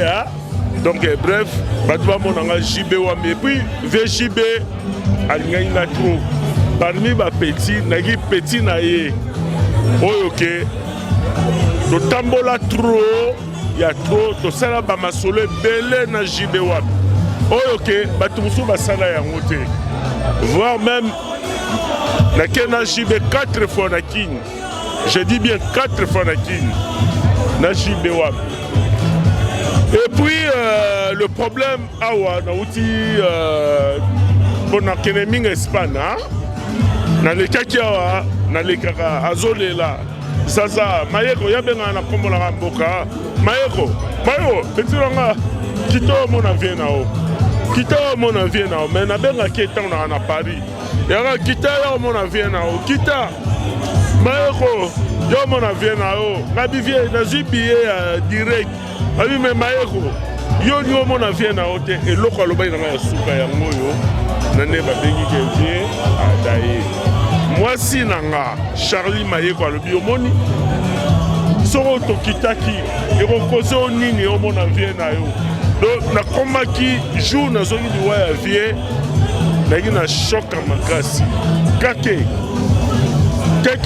donc bref bato bamona nga JB wami et puis VJB alingai na trop parmi ba petit nagi petit na ye oyo ke totambola trop ya trop tosala ba masolo ebele na JB wami oyo ke bato mosusu basala yango te voire même nake na JB 4 fois na king je dis bien 4 fois na king na JB wami. Et puis le problème awa na uti bona keneming Espagne na lekaki awa na lekaka azolela sasa mayeko yabenga na kombola ka mboka mayeko petiranga kito mona viena kita mona viena mais na benga ketan na Paris yaka kita yo mona viena kita mayeko yo mona viena na bivie na zubiye direct abi me mayeko yo ni mona viena ote eloko alobai na ya suka ya ngoyo na ne ba bengi ke vie adaye mwasi nanga Charlie mayeko alobi omoni soko tokitaki ekokoze onini omona viena yo donc na komaki jour na zongi liwa ya vie nagi na choc makasi kake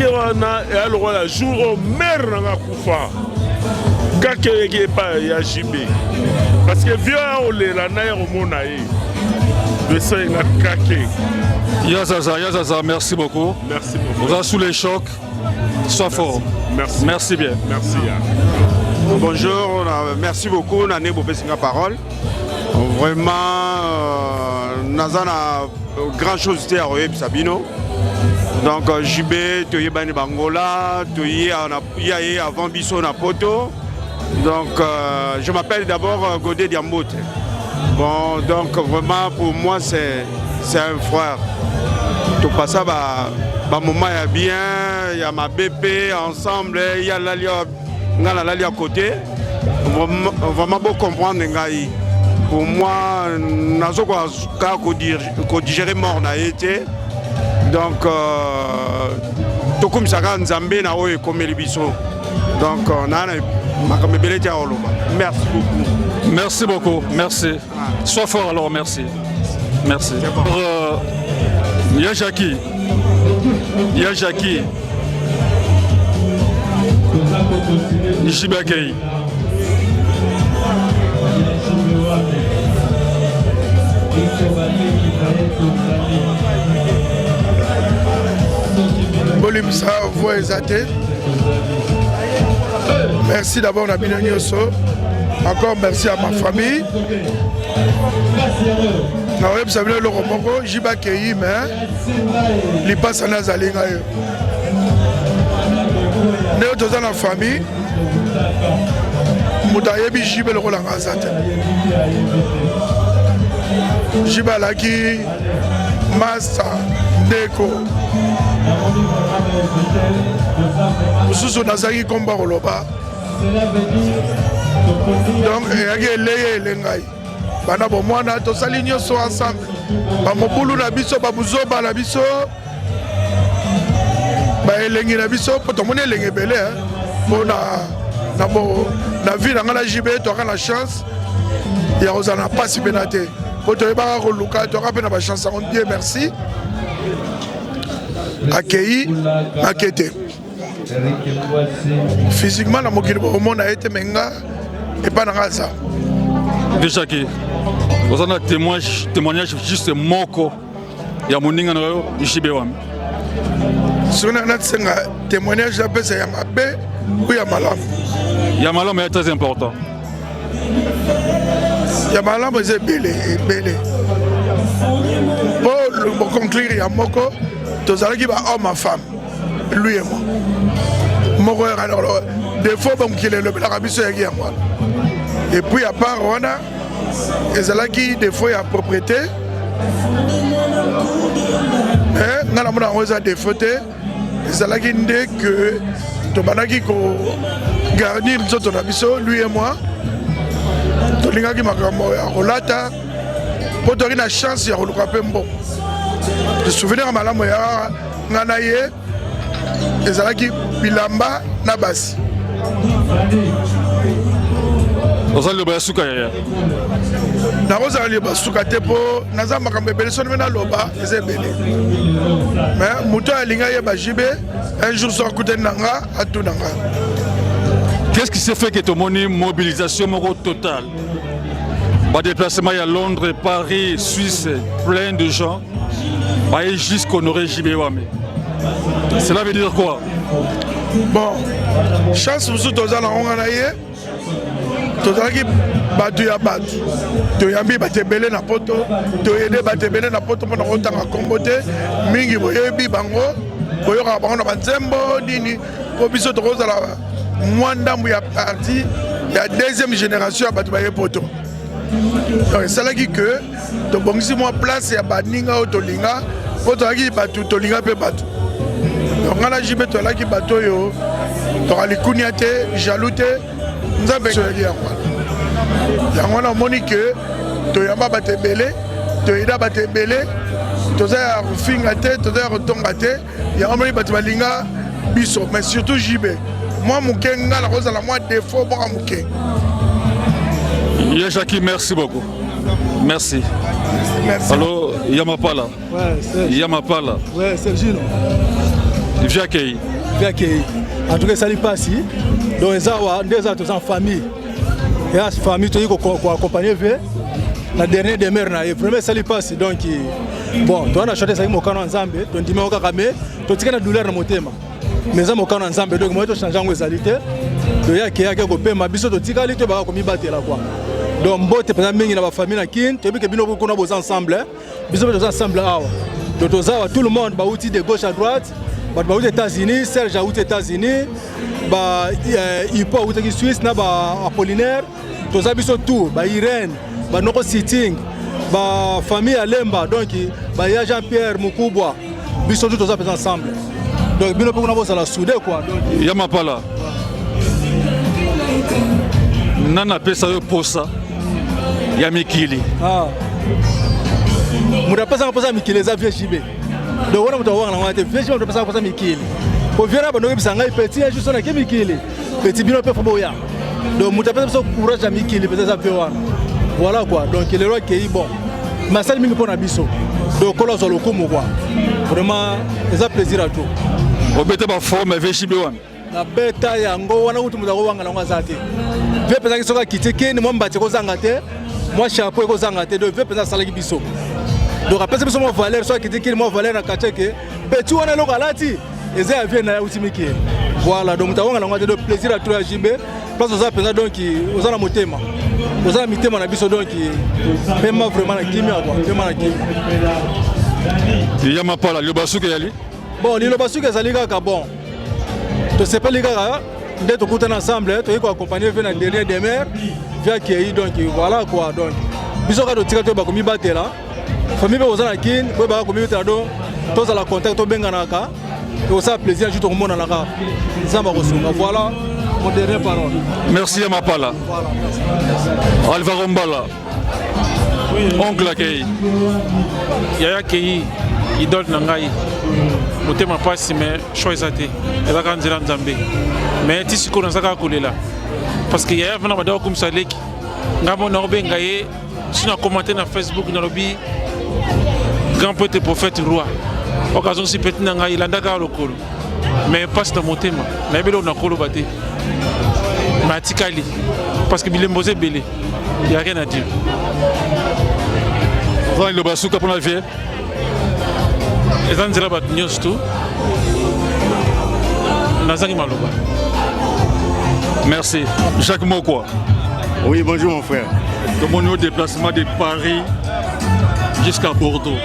wana ya lokola jour o mère nanga kufa kake yeki pa ya JB parce que vieux olela na omona ye de ça il a kake Yazaza, merci beaucoup. Merci beaucoup. Vous êtes sous les chocs. Sois fort. Merci bien. Merci. Bonjour, merci beaucoup. Nané Bopessinga parole. Vraiment, Nazana grand chose à Royeb Sabino. Donc JB, tu es Bani Bangola, tu es avant Bisso na Poto. Donc je m'appelle d'abord Godé Diambote. Bon, donc vraiment pour moi c'est un frère. Tout ça bah moment il y a bien, il y a ma BP ensemble, il y a l'ali à côté. Vraiment beau comprendre ngai. Pour moi, nazo ko digérer mort na été. Donc tout comme ça quand Nzambe na oyo komeli biso. Donc on a merci beaucoup. Merci beaucoup, merci. Sois fort alors, merci. Merci. Il y a Jackie. Ishibakei. Bolimsa voix exaltée. Merci d'abord à Binonioso. Encore merci à ma famille. Je suis venu le Romoko, je suis accueilli, mais je ne passe pas à Zalinga. Nous sommes dans la famille. Nous sommes ici le rôle en Azate. Je suis Laki, Master, Neko. Nous sommes dans la combat au Loba. Donc, il y a des gens bana bo mwana to sali nyonso ensemble ba mobulu na biso ba buzoba na biso ba elengi na biso poto mona elengi belé bona na bo na vie na ngala JB to kana chance ya ozana pasi benate poto ba ko luka to ka pena ba chance on Dieu merci accueilli akete physiquement na mokili bo mona été menga et pas na ngasa déjà qui vous en avez témoignage juste moko ya moninga na yo JB wami sona na tsenga témoignage ya pesa ya mabe ou ya malamu est très important ya malamu eza ebele pour conclure ya moko tozalaki bahomme à femme lui et moi moko défaut bamokili elobelaka biso yaki yango wana et puis à part wana ezalaki défaut ya propriété nga na mona yango eza défaut te ezalaki nde que tobandaki kogarnir nzoto na biso lui et moi tolingaki makambo ya kolata mpo toki na chance ya koluka mpe mbongo souvenir ya malamu ya nga na ye ezalaki bilamba na basi ozali loba ya suka yaya nakozala liba suka te mpo naza makambo ebele soki mpe naloba eza ebele mais moto alingi ayeba jibe un jour so akutani na nga atuna nga. Qu'est-ce qui s'est fait que tomoni mobilisation moko totale ba déplacement à Londres, Paris, Suisse, plein de gens ba jusqu'honorer Jibé Wame. Cela veut dire quoi? Bon, chance mosusu toza na ngonga na ye tozalaki bato ya bato toyambi bato ebele na poto toyede bato ebele na poto mpona kotanga kombo te mingi boyebi bango boyokaka bango na banzembo nini po biso tokozala mwa ndambu ya parti ya deuxième génération ya bato baye poto. Donc esalaki ke tobongisi mwa place ya baninga oyo tolinga po tozalaki bato tolinga mpe bato. Donc nga na jibe tozalaki bato oyo tokalikunia te jaloux te nzambe soyaki yango wana omoni ke toyamba bato ebele toyeda bato ebele toza ya kofinga te toza ya kotonga te yango moni bato balinga biso mais surtout jibe mwa moke nga na kozala mwa défaut boka moke. Jackie, merci beaucoup. Merci. Merci. Alors, Yamapala. Ouais, Serge. Yamapala. Ouais, Sergino. Viakei. Viakei. En tout cas, ça n'est pas si. Donc, les autres en famille. Et la famille, tu as accompagné la dernière demeure. Vraiment, ça n'est pas si. Donc, bon, tu as acheté ça, tu as Nzambe, tu as dit, tu as une douleur dans mon thème. Mais ça, tu as Nzambe. Donc, moi, tu as changé en réalité. Donc, il y a quelques ma biso to tikali to ba ko mi batela quoi. Donc bote par exemple na ba famille na kin, tu que bino ko na boza ensemble, biso boza ensemble awa. Donc toza tout le monde ba outil de gauche à droite, ba outil des États-Unis, Serge outil des États-Unis, ba Ipo outil qui Suisse na ba Apollinaire, toza biso tout, ba Irène, ba noko sitting, ba famille Alemba donc ba ya Jean-Pierre Mukubwa, biso tout toza ensemble. Donc bino ko na boza la soudé quoi. Donc Yamapala. Nana pesa yo posa ya mikili. Ah. Muda pesa posa mikili za VJB. Donc wana muta wanga na VJB muda pesa posa mikili. Ko viera ba no bisa ngai petit ya juste na ke mikili. Petit bino pe fobo ya. Donc muta pesa courage ya mikili pesa za wana. Voilà quoi. Donc le roi qui est bon. Masali mingi pona biso. Donc kola zo lokumu quoi. Vraiment ça plaisir à tout. Obete ba forme VJB wana. Na beta yango wana utu muda wanga na ngazate. Ve pesa kisoka kiteke ni mwamba te kozanga te. Moi chapeau kozanga te. Donc ve pesa salaki biso. Donc après biso mo valeur soit kiteke ni mo valeur na kacheke. Petit wana lo kalati. Eza vient na utimiki. Voilà donc mutawanga na ngazate de plaisir à tout à JB. Place aux pesa donc aux na motema. Aux na mitema na biso donc même vraiment na kimia quoi. Vraiment na kimia. Yamapala le basuke yali. Bon, le basuke zalika ka bon. To sepa les gars, d'être écoutés ensemble, tu es accompagné vers la dernière demeure, via qui donc voilà quoi donc. Bisoka de tirer ba komi batela. Famille ba ozana kin, ba ba komi tado, tous à la contact to benga naka. Et ça plaisir juste au monde naka. Zamba kosunga voilà mon dernier parole. Merci Yamapala. Voilà. Alvaro Mbala. Oncle Akei. Yaya Kei, idole nangai. Motema pasi mais choisa te ezaka nzela nzambe mais tisiko nazaka kolela parce que yaya vana badawa kumisa leki ngamo na obenga ye sina commenter na Facebook na lobi grand poète prophète roi occasion si petit nanga ilandaka lokolo mais passe dans motema na ebelo na kolo bate matikali parce que bilemboze belé il y a rien à dire va le basuka pour la vie. Et dans le news tout, merci. Jacques Mokwa. Oui, bonjour mon frère. Comme au déplacement de Paris jusqu'à Bordeaux.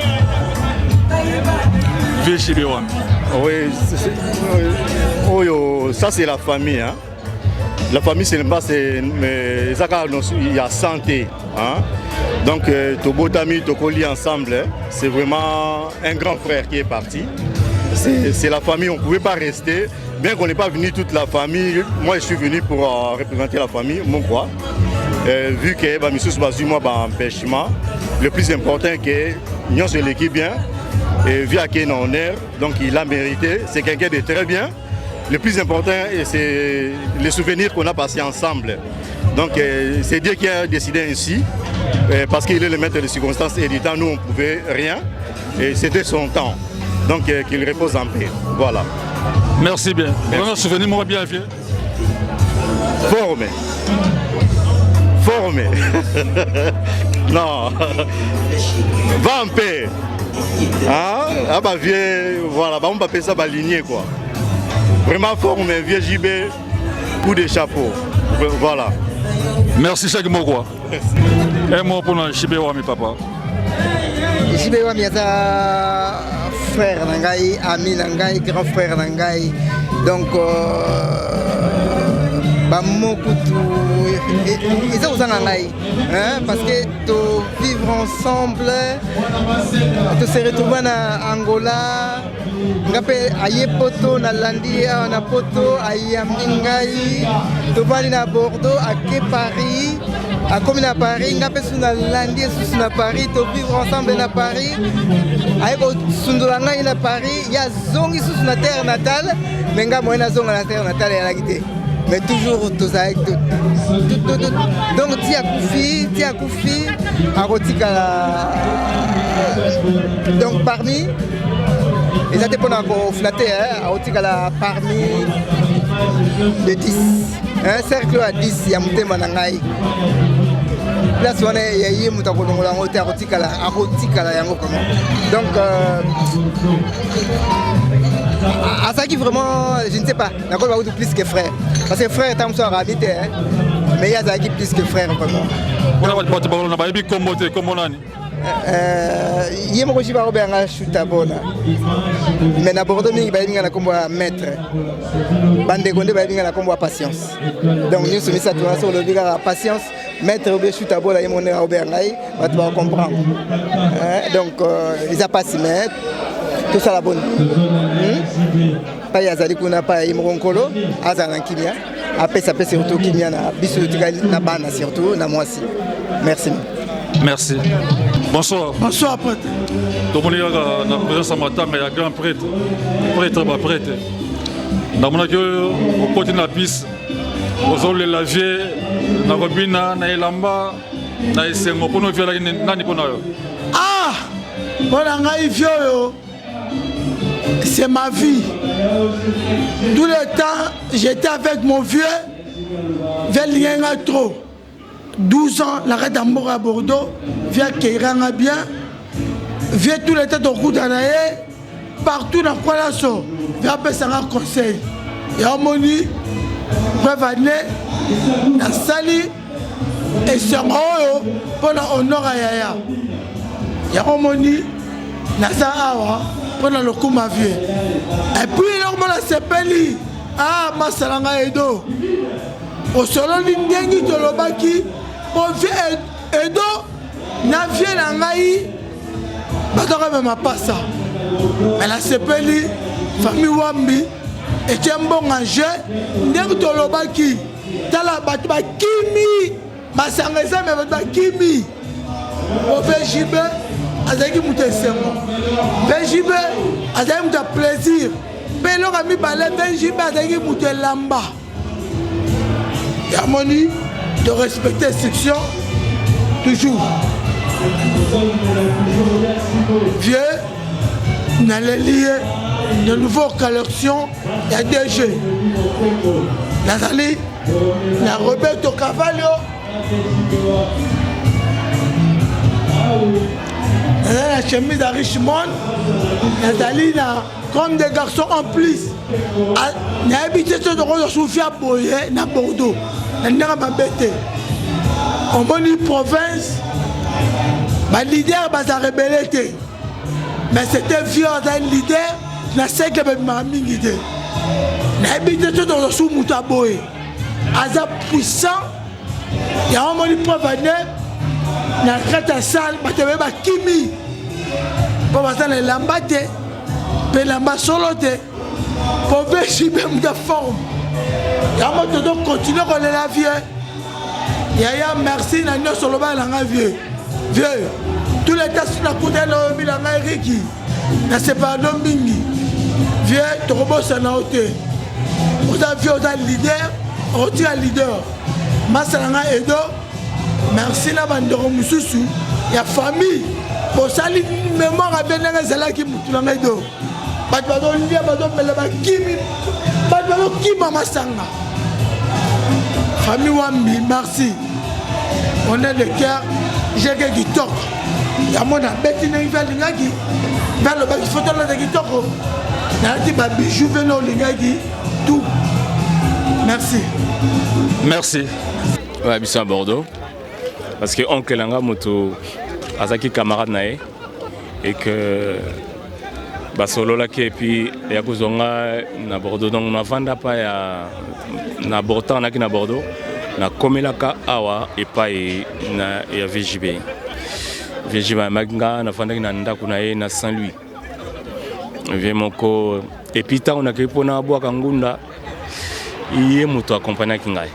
Oui, ça c'est la famille. Hein. La famille, c'est pas, il y a santé. Hein. Donc, Tobotami, Tokoli ensemble, hein. C'est vraiment un grand frère qui est parti. C'est la famille, on ne pouvait pas rester. Bien qu'on n'ait pas venu toute la famille, moi je suis venu pour représenter la famille, mon quoi. Vu que M. Bazu, moi, empêchement, le plus important est que nous sommes l'équipe bien. Et vu à qui est en honneur, donc il a mérité. C'est quelqu'un de très bien. Le plus important, c'est les souvenirs qu'on a passés ensemble. Donc c'est Dieu qui a décidé ainsi, parce qu'il est le maître des circonstances et du temps, nous on ne pouvait rien. Et c'était son temps. Donc qu'il repose en paix. Voilà. Merci bien. Vraiment, souvenir moi bien vieux. Formé. Formé. Non. Va en paix. Ah bah vieux, voilà, bah on va appeler ça bah ligné quoi. Vraiment formé, vieux JB, coup de chapeau. Voilà. Merci chaque mot quoi. Un mot pour le JB Wami papa. JB Wami est frère Nangai, ami Nangai, grand frère Nangai. Donc ils ont parce que de vivre ensemble, de se retrouver en Angola, aïe poto na landia na poto aïe amingai, de aller na Bordeaux, à Paris, à comme na Paris, ngapé sous na landia sous na Paris, de vivre ensemble na Paris, aïe sundulanga na Paris, il y a zongi sous na terre natale, mais nga moyen zonga na terre natale ya la guité. Mais toujours tous avec tout. Donc Tia Koufi, Arotika. Donc parmi, ils étaient pendant qu'on flattait, Arotika parmi de 10. Un cercle à 10, il y a Mouté Manangaï. Là, si on est, il y a Mouta Kolongolango, Arotika, Yango comment. Donc, à ça qui vraiment, je ne sais pas, d'accord, on va plus que frère. Parce que frère est un peu habité, mais il y a ça qui plus que frère vraiment. On a pas de parole, on a pas de commoté, comme on a dit. Il y a beaucoup de choses à chuter bona. Mais na Bordeaux, il y a comme maître. Bande de gonde, il y a comme patience. Donc nous sommes ça sur le vigor patience. Maître ou bien chuter bona, il y a mon nez à Aubernaï, tu vas comprendre. Donc ils a pas si maître. Tout ça la bonne. Pas yazali kuna pas imronkolo, azana kimia. Après ça peut surtout kimia na biso na bana surtout na moi aussi. Merci. Merci. Bonsoir. Bonsoir prêtre. Donc on est na présence à matin mais il y a grand prêtre. Prêtre ba prêtre. Na mona que au côté na piste, aux ole lavier, na robina, na elamba, na esengo pour nous faire nani pour nous. Ah! Bona ngai vio. C'est ma vie. Tout le temps, j'étais avec mon vieux, Vélienga trop. 12 ans, l'arrêt d'amour à Bordeaux, via Keiranga bien, via tout le temps au coup d'anaïe, partout dans quoi la so, via Pessanga conseil. Et à Moni, preuve année, la Sali, et sur Royo, pour l'honneur à Yaya. Et à Moni, la Sahara, pendant le coup ma vie. Et puis normalement la sepeli, ah ma salanga edo. Au salon d'indengi de l'obaki, mon vieux edo, na vie langai, badora même pas ça. Mais la sepeli, famille Wambi, et un bon ange, n'dengi de l'obaki, tala batba kimi, ma sangeza me batba kimi. Au VJB. Azaki muta sengo BJB azaki muta plaisir pe loka mi balé BJB azaki muta lamba yamoni de respecter l'instruction toujours vieux n'allait lier de nouvelles collections il y a DG Nazali la Roberto Cavallo la chemise à Richmond, Nathalie, comme des garçons en plus. N'a habité ce de Soufia Boye, na Bordeaux. N'a pas bêté. On moni province, ma leader baza rebellé. Mais c'était vieux un leader, na sec avec ma mingité. Na habité tout dans le sous Moutaboé. Aza puissant, il y a un moni province, na krata salle, batebe ba kimi. Pour baza les lambate, pe lamba solote. Pour ver si même de forme. Il y a un moni donc continuer à la vie. Yaya merci na nyo solo ba langa vieux. Vieux. Tous les tas sur la côte de l'homme langa Riki. Na c'est pas non mingi. Vieux to robo sana ote. Oza vieux oza leader, oti a leader. Masalanga Edo. Merci na bandoro mususu. Ya famille. Pour sali mémoire à benanga zala ki mutulanga Edo. Bat bado lia bado mele ba kimi. Bat bado kima masanga. Famille Wambi, merci. On est le cœur, j'ai que du toc. Il y a mon bête qui vers le bac, il faut dans le toc. Il y a des bijoux venant tout. Merci. Merci. Ouais, je suis à Bordeaux. Parce que oncle Langa Moto, Azaki camarade nae, et que Basolo là qui et puis il y a Kuzonga na Bordeaux donc na vanda pas ya na Bordeaux na Bordeaux. Na komelaka awa epai na ya VJB maginga na fandaki na ndako na ye na Saint-Louis vie moko epita on a pona bwaka ngunda iye moto accompagnaki ngai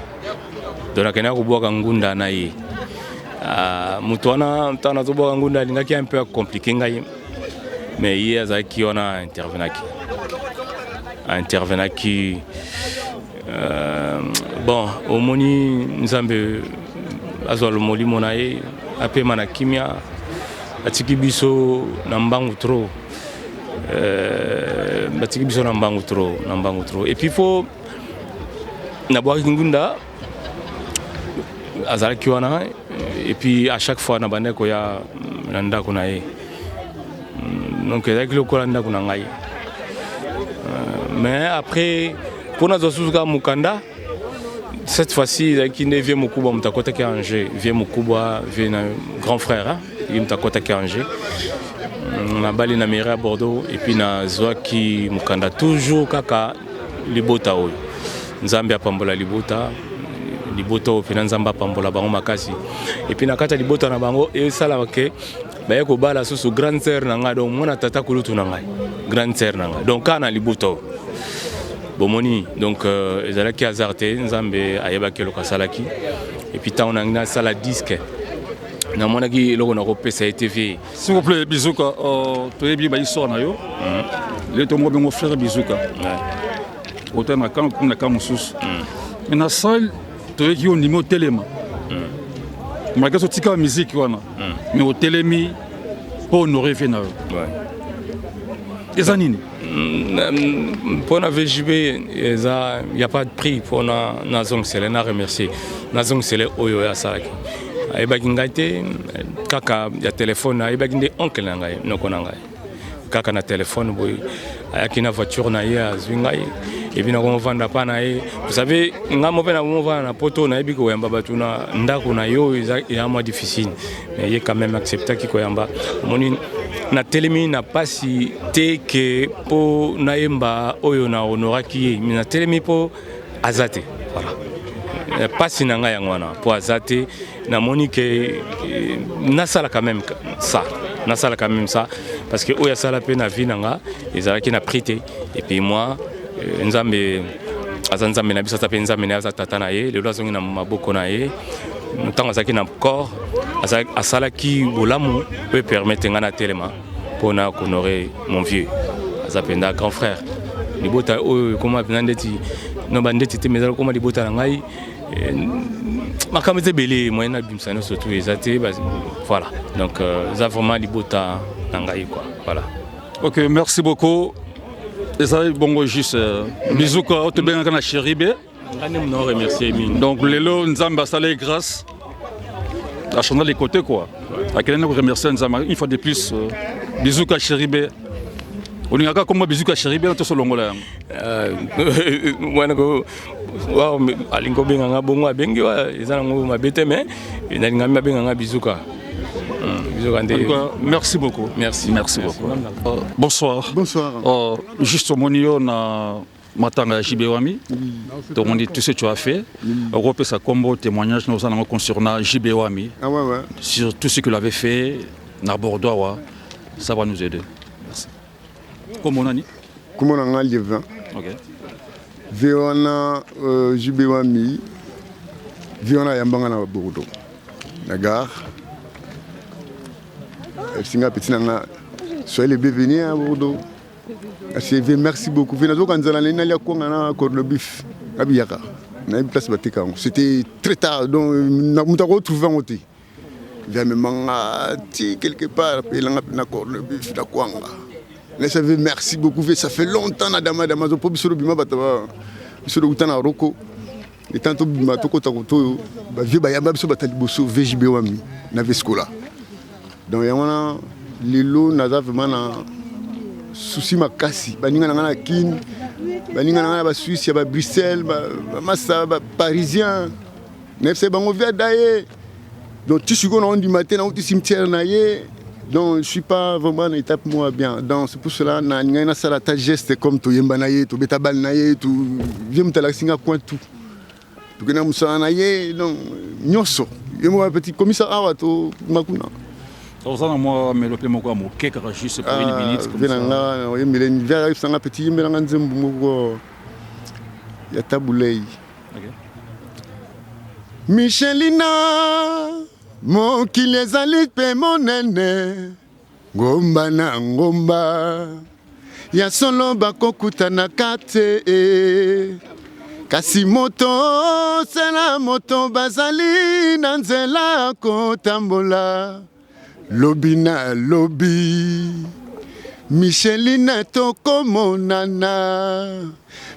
donc akena ko bwaka ngunda na ye moto wana tana to bwaka ngunda lingaki un peu compliqué ngai mais iye azaki ona intervenaki bon, au moni nzambe azwalo molimo na ye apema na kimia atiki biso na mbangu trop batiki biso na mbangu trop et puis faut na bwa ngunda azalaki wana et puis à chaque fois na bandeko ya na ndako na ye donc ezalaki lokola ndako na ngai mais après pour nous autres Mukanda, cette fois-ci, il est vieux Mukuba, Mutakota qui est Angers, vieux Mukuba, vieux grand frère, il Mutakota qui est Angers. On a balé na mairie à Bordeaux et puis na Zoaki Mukanda toujours kaka libota oyo. Nzambe apambola libota o puis nzamba apambola bango makasi. Et puis na kata libota na bango et ça là que ba ko bala susu grande sœur nanga donc mona tata kulutu nanga. Grande sœur nanga. Donc kana libota Bomoni, donc ezalaki azarte nzambe ayebaki loka salaki et puis tant on a une salle à disque na monaki loko na kopesa TV. S'il vous plaît Bizouka, to yebi ba histoire na yo. Le to mo bengo frère Bizouka. Autant na kan comme na kan mususu. Mais na salle to yebi au niveau telema. Malgré ce tika musique wana. Mais au telemi pour honorer vena. Ouais. Ezanini. Pour la VJB, il n'y a pas de prix pour la zone Sele, na remercier. La zone Sele, Oyo et Asaraki. Il y a téléphone, il y a oncle nangai, nokonangai. Kaka na téléphone, il y a une voiture naïe, et puis on vend pas naïe. Vous savez, on va na poto naïe biko yamba batuna ndako na yo, il y a moins difficile. Mais il y a quand même accepté qu'il yamba. Na telemi na pasi te ke po naemba oyo na honoraki na telemi po azate voilà pasi na nga yangwana po azate na monique na sala quand même ça parce que oya sala pe na vie nanga ezalaki na prité et puis moi nzambe azanzambe na biso tape nzambe na tata na ye le lozongi na maboko na ye ntango azalaki na corps asalaki bolamu peut permettre ngana telema pour na honorer mon vieux azapenda grand frère libota oyo koma ndeti no bandeti te mezalo koma libota na ngai makamete belé moyena bimsano surtout ezate voilà donc ça vraiment libota na ngai quoi voilà. OK, merci beaucoup. Et ça bongo juste Bizouka ote benga na Chéribe. On remercier mine. Donc lelo nzamba salé grâce à changer les côtés quoi. À quel nous remercier Nzamba une fois de plus Bizouka Chéribe On y a comme bizuka chéri bien tout sur l'ongola. Moi nako wa alingo benga nga bongo bengi wa ezana ngo mabete mais na linga benga nga bizuka. Merci beaucoup. Merci beaucoup. Bonsoir. Bonsoir. Juste au monio na matanga JBWami. Donc on dit tout ce que tu as fait. On peut ça comme témoignage nous allons concernant JBWami. Ah ouais. Sur tout ce qu'il avait fait na Bordeaux, ça va nous aider. Merci. Comment on a dit? Comment on a dit? OK. Viona JBWami. Viona yambanga na Bordeaux. La gare. Singa petit nanga soyez les bienvenus à Bordeaux. Merci beaucoup. C'était très tard, donc nous avons retrouvé un hôtel. Quelque part, merci beaucoup. Ça fait longtemps donc il y a lilo naza vraiment souci makasi baninga na kin baninga na ba Suisse ba Bruxelles ba massa ba parisien nefse bango via daye donc tu suis on du matin au cimetière naye donc je suis pas vraiment en étape moi bien donc c'est pour cela na ngana sala ta geste comme to yemba naye to beta bal naye to viens mtala singa point tout to kena musa naye donc nyoso yemo petit commissaire awato makuna. Moi, mais le plus moi, quelque juste pour une minute. Michelina, mon qui les alite pe mon nene, ngomba na ngomba, ya solo bakokuta na kate, kasi moto, c'est la moto bazali nanzela kotambola. Lobby na lobby, Michelina toko monana,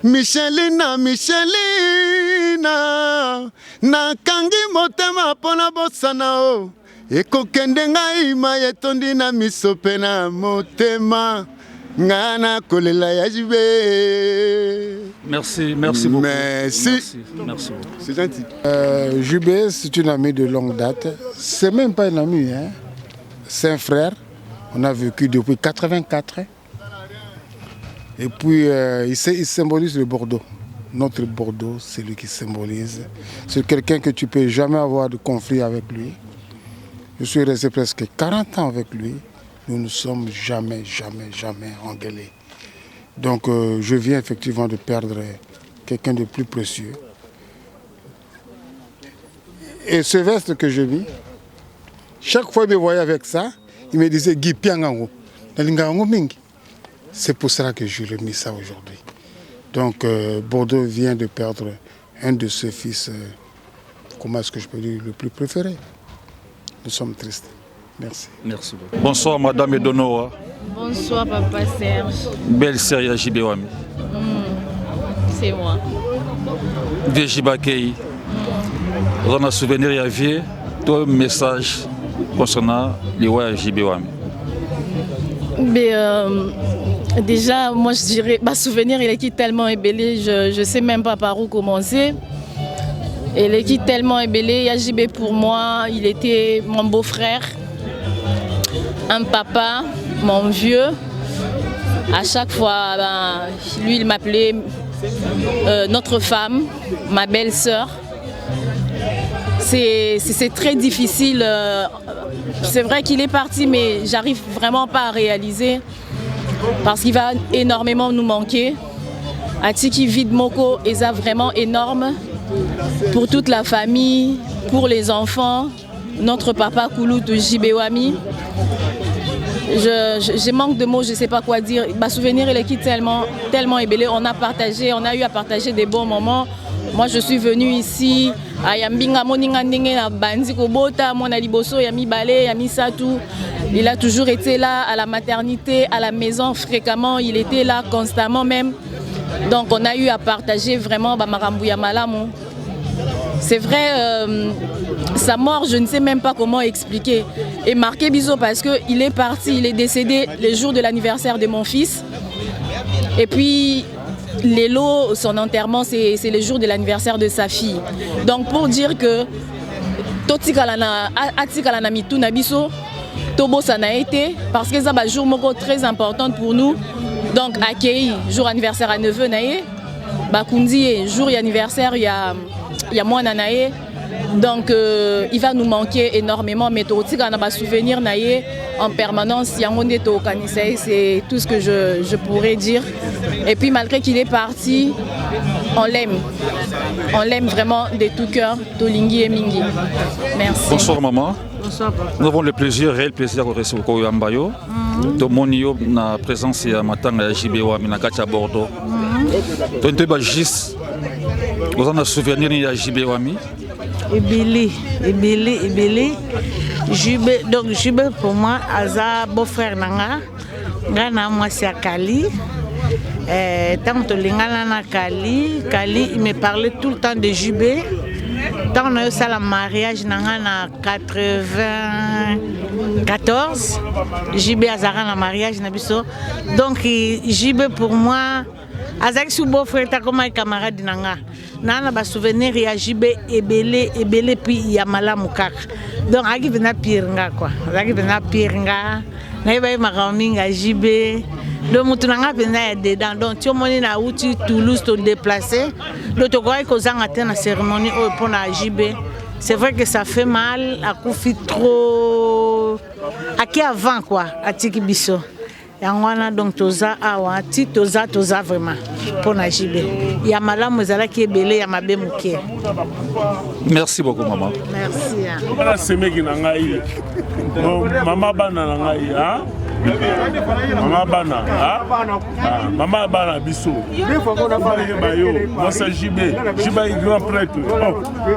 Michelina, na kangi motema pona bosana o, eko kende ngai mayetondi na misope na motema, ngana kolela ya jibe. Merci beaucoup. Merci beaucoup. C'est gentil. JB, c'est une amie de longue date. C'est même pas une amie, hein. C'est un frère, on a vécu depuis 84. Et puis il symbolise le Bordeaux. Notre Bordeaux, c'est lui qui symbolise. C'est quelqu'un que tu ne peux jamais avoir de conflit avec lui. Je suis resté presque 40 ans avec lui. Nous ne sommes jamais engueulés. Donc je viens effectivement de perdre quelqu'un de plus précieux. Et ce veste que je vis, chaque fois qu'il me voyait avec ça, il me disait Guy Piangango. C'est pour cela que je lui ai mis ça aujourd'hui. Donc Bordeaux vient de perdre un de ses fils, comment est-ce que je peux dire, le plus préféré. Nous sommes tristes. Merci. Merci beaucoup. Bonsoir Madame Edonoa. Bonsoir Papa Serge. Belle série à JBWami. C'est moi. Vejibakei. On a souvenir et avis, toi message concernant les voyages JBWami. Déjà, moi je dirais, souvenir, il est tellement ébellé, je ne sais même pas par où commencer. Il est tellement ébellé, Yajibé pour moi, il était mon beau-frère, un papa, mon vieux. À chaque fois, lui il m'appelait notre femme, ma belle-sœur. C'est très difficile. C'est vrai qu'il est parti, mais j'arrive vraiment pas à réaliser parce qu'il va énormément nous manquer. Atiki Vide Moko est vraiment énorme pour toute la famille, pour les enfants. Notre papa Koulou de JBWami. Je manque de mots, je ne sais pas quoi dire. Ma souvenir, il est tellement ébellé. On a eu à partager des bons moments. Moi, je suis venue ici à Yambinga, Moninga Ndenge, à Bandi Kobota, Mona Liboso, Yami Balé, Yami Satou. Il a toujours été là à la maternité, à la maison fréquemment. Il était là constamment même. Donc, on a eu à partager vraiment Marambuya Malamu. C'est vrai, sa mort, je ne sais même pas comment expliquer. Et marqué Biso parce qu'il est parti, il est décédé le jour de l'anniversaire de mon fils. Et puis, Lélo, son enterrement, c'est le jour de l'anniversaire de sa fille. Donc pour dire que Atikala Mitu Nabiso, Tobo ça n'a été, parce que c'est un jour très important pour nous. Donc Akei, jour anniversaire à neveu Naé, Bakundi, jour anniversaire, il y a moi Nanaé. Donc il va nous manquer énormément, mais Totika n'a pas souvenir Naé en permanence. C'est tout ce que je pourrais dire. Et puis malgré qu'il est parti, on l'aime. On l'aime vraiment de tout cœur, Tolingi et Mingi. Merci. Bonsoir maman. Bonsoir. Nous avons le réel plaisir de recevoir au Yambayo. Tomonio na présence ya matanga ya JBWami na kati ya Bordeaux. Donc ba juste vous en avez souvenir ya JBWami. Ibili. Donc JB pour moi aza beau-frère nanga. Ngana moi c'est Kali. Tant que lingala na Kali, il me parlait tout le temps de JB. Tant on a eu ça le mariage nanga na 94. JB azara na mariage na biso. Donc JB pour moi azaki sou beau-frère ta comme un camarade nanga. Nana ba souvenir ya JB ebele puis ya malamu kaka. Donc aki vena piringa quoi. Aki vena piringa. Na iba makaminga JB. Donc mutunanga vena dedans. Donc tu moni na uti Toulouse to déplacer. Donc tu crois que zanga na cérémonie au pour na JB. C'est vrai que ça fait mal, à coufi trop aki avant quoi, atiki biso. Yangwana donc toza awa ti toza vraiment pour na JB. Ya malamu zala ki ebele ya mabe muke. Merci beaucoup maman. Merci. Bana semeki na ngai. Mama bana na ngai, hein? Mama bana, hein? Mama bana biso. Moi c'est JB. JB est grand prêtre.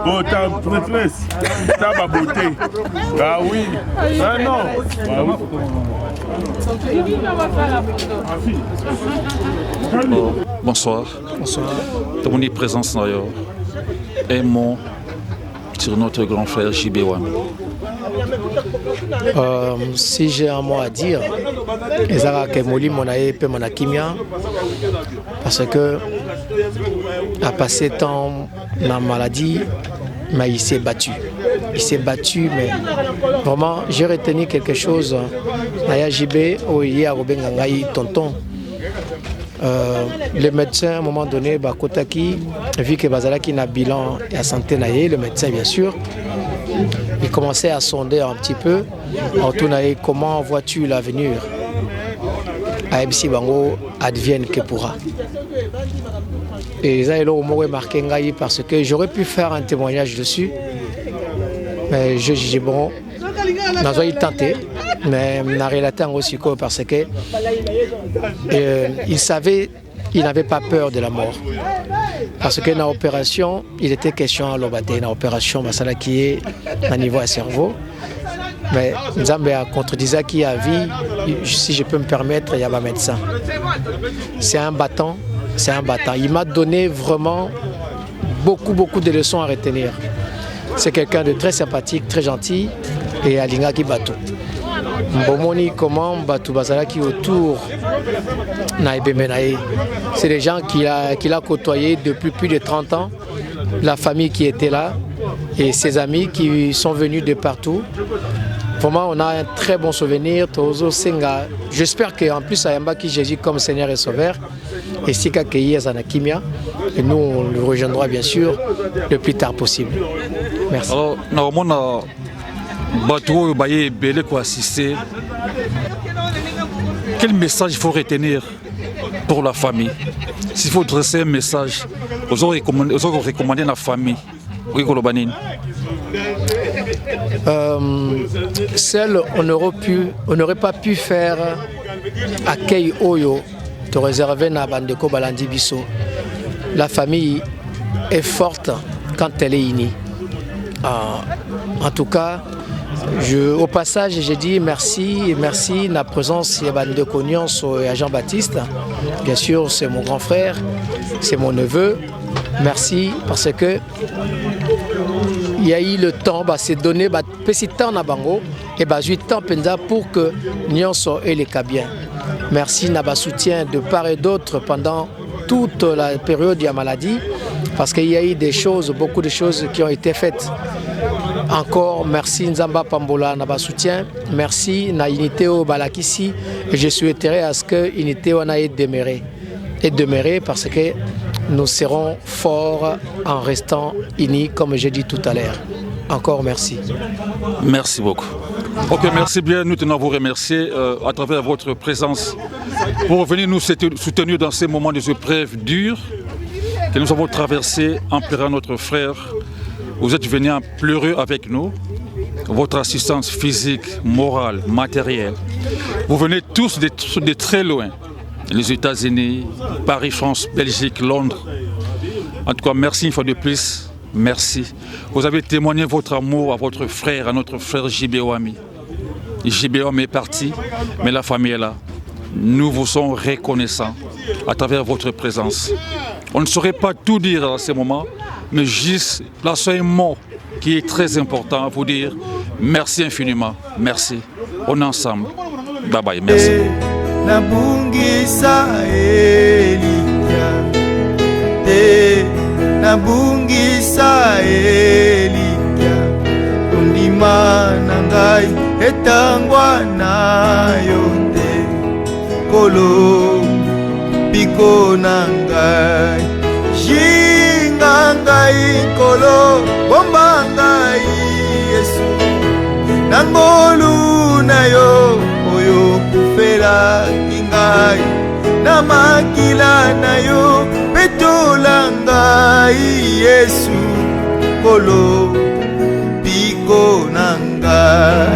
Oh, ta prêtresse. Ta beauté. Ah oui. Ah non. Ah oui. Bonsoir. Bonsoir. Mon présence d'ailleurs est mon sur notre grand frère JBWami. Si j'ai un mot à dire, parce que a passé temps dans la maladie, mais il s'est battu. Il s'est battu, mais vraiment, j'ai retenu quelque chose. Naya JB, tonton. Le médecin, à un moment donné, Kotaki, vu que Bazalaki n'a bilan et à santé, le médecin, bien sûr, il commençait à sonder un petit peu. En tout cas, comment vois-tu l'avenir? AMC Bango advienne que pourra. Et ça, il a marqué parce que j'aurais pu faire un témoignage dessus. Mais je dis bon, nous avons tenté, mais on a relaté aussi parce que il savait, il n'avait pas peur de la mort. Parce que dans l'opération, il était question à l'obéter, dans l'opération, qui est à niveau à cerveau. Mais Nzambe a contredisé qui a vie, si je peux me permettre, il y a un médecin. C'est un battant, c'est un battant. Il m'a donné vraiment beaucoup de leçons à retenir. C'est quelqu'un de très sympathique, très gentil et alinga qui bateau. Mbomoni comment bateau bazala qui autour naïbemenaï. C'est des gens qu'il a côtoyés depuis plus de 30 ans. La famille qui était là et ses amis qui sont venus de partout. Vraiment, on a un très bon souvenir. Tozo Senga. J'espère qu'en plus, Ayamba qui Jésus comme Seigneur et Sauveur. Et Sika Keyi Azanakimia. Et nous, on le rejoindra bien sûr le plus tard possible. Merci. Alors, normalement, Bateau Baye Belé pour assister. Quel message il faut retenir pour la famille? S'il faut dresser un message aux autres recommander la famille, seul, on n'aurait pas pu faire accueil Oyo, te réserver na Bandeko Balandi Biso. La famille est forte quand elle est unie. En tout cas, au passage, j'ai dit merci la présence de Cognos et Jean-Baptiste. Bien sûr, c'est mon grand frère, c'est mon neveu. Merci parce que il y a eu le temps, c'est donné, petit temps na bango, et 8 temps pour que Nyonso et les Kabiens. Merci Naba soutien de part et d'autre pendant toute la période de la maladie, parce qu'il y a eu des choses, beaucoup de choses qui ont été faites. Encore merci Nzamba Pambola Naba soutien, merci na unité au Balakisi, et je souhaiterais à ce que unité on ait demeuré parce que nous serons forts en restant unis, comme j'ai dit tout à l'heure. Encore merci. Merci beaucoup. Ok, merci bien. Nous tenons à vous remercier à travers votre présence pour venir nous soutenir dans ces moments de épreuves dures que nous avons traversés en pleurant notre frère. Vous êtes venus en pleureux avec nous. Votre assistance physique, morale, matérielle. Vous venez tous de très loin. Les États-Unis, Paris, France, Belgique, Londres. En tout cas, merci une fois de plus. Merci. Vous avez témoigné votre amour à votre frère, à notre frère JB Ouami. JB Ouami est parti, mais la famille est là. Nous vous sommes reconnaissants à travers votre présence. On ne saurait pas tout dire à ce moment, mais juste là, c'est un mot qui est très important à vous dire. Merci infiniment. Merci. On est ensemble. Bye bye. Merci. Nabungisa Elia Nabungisa Elia Undima nangai etangwa nayo te Kolo piko nangai Jinga ngai kolo bomba ngai Yesu Nangolu nayo oyo kufela kingai na makila na yo petola ngai Yesu kolo piko na ngai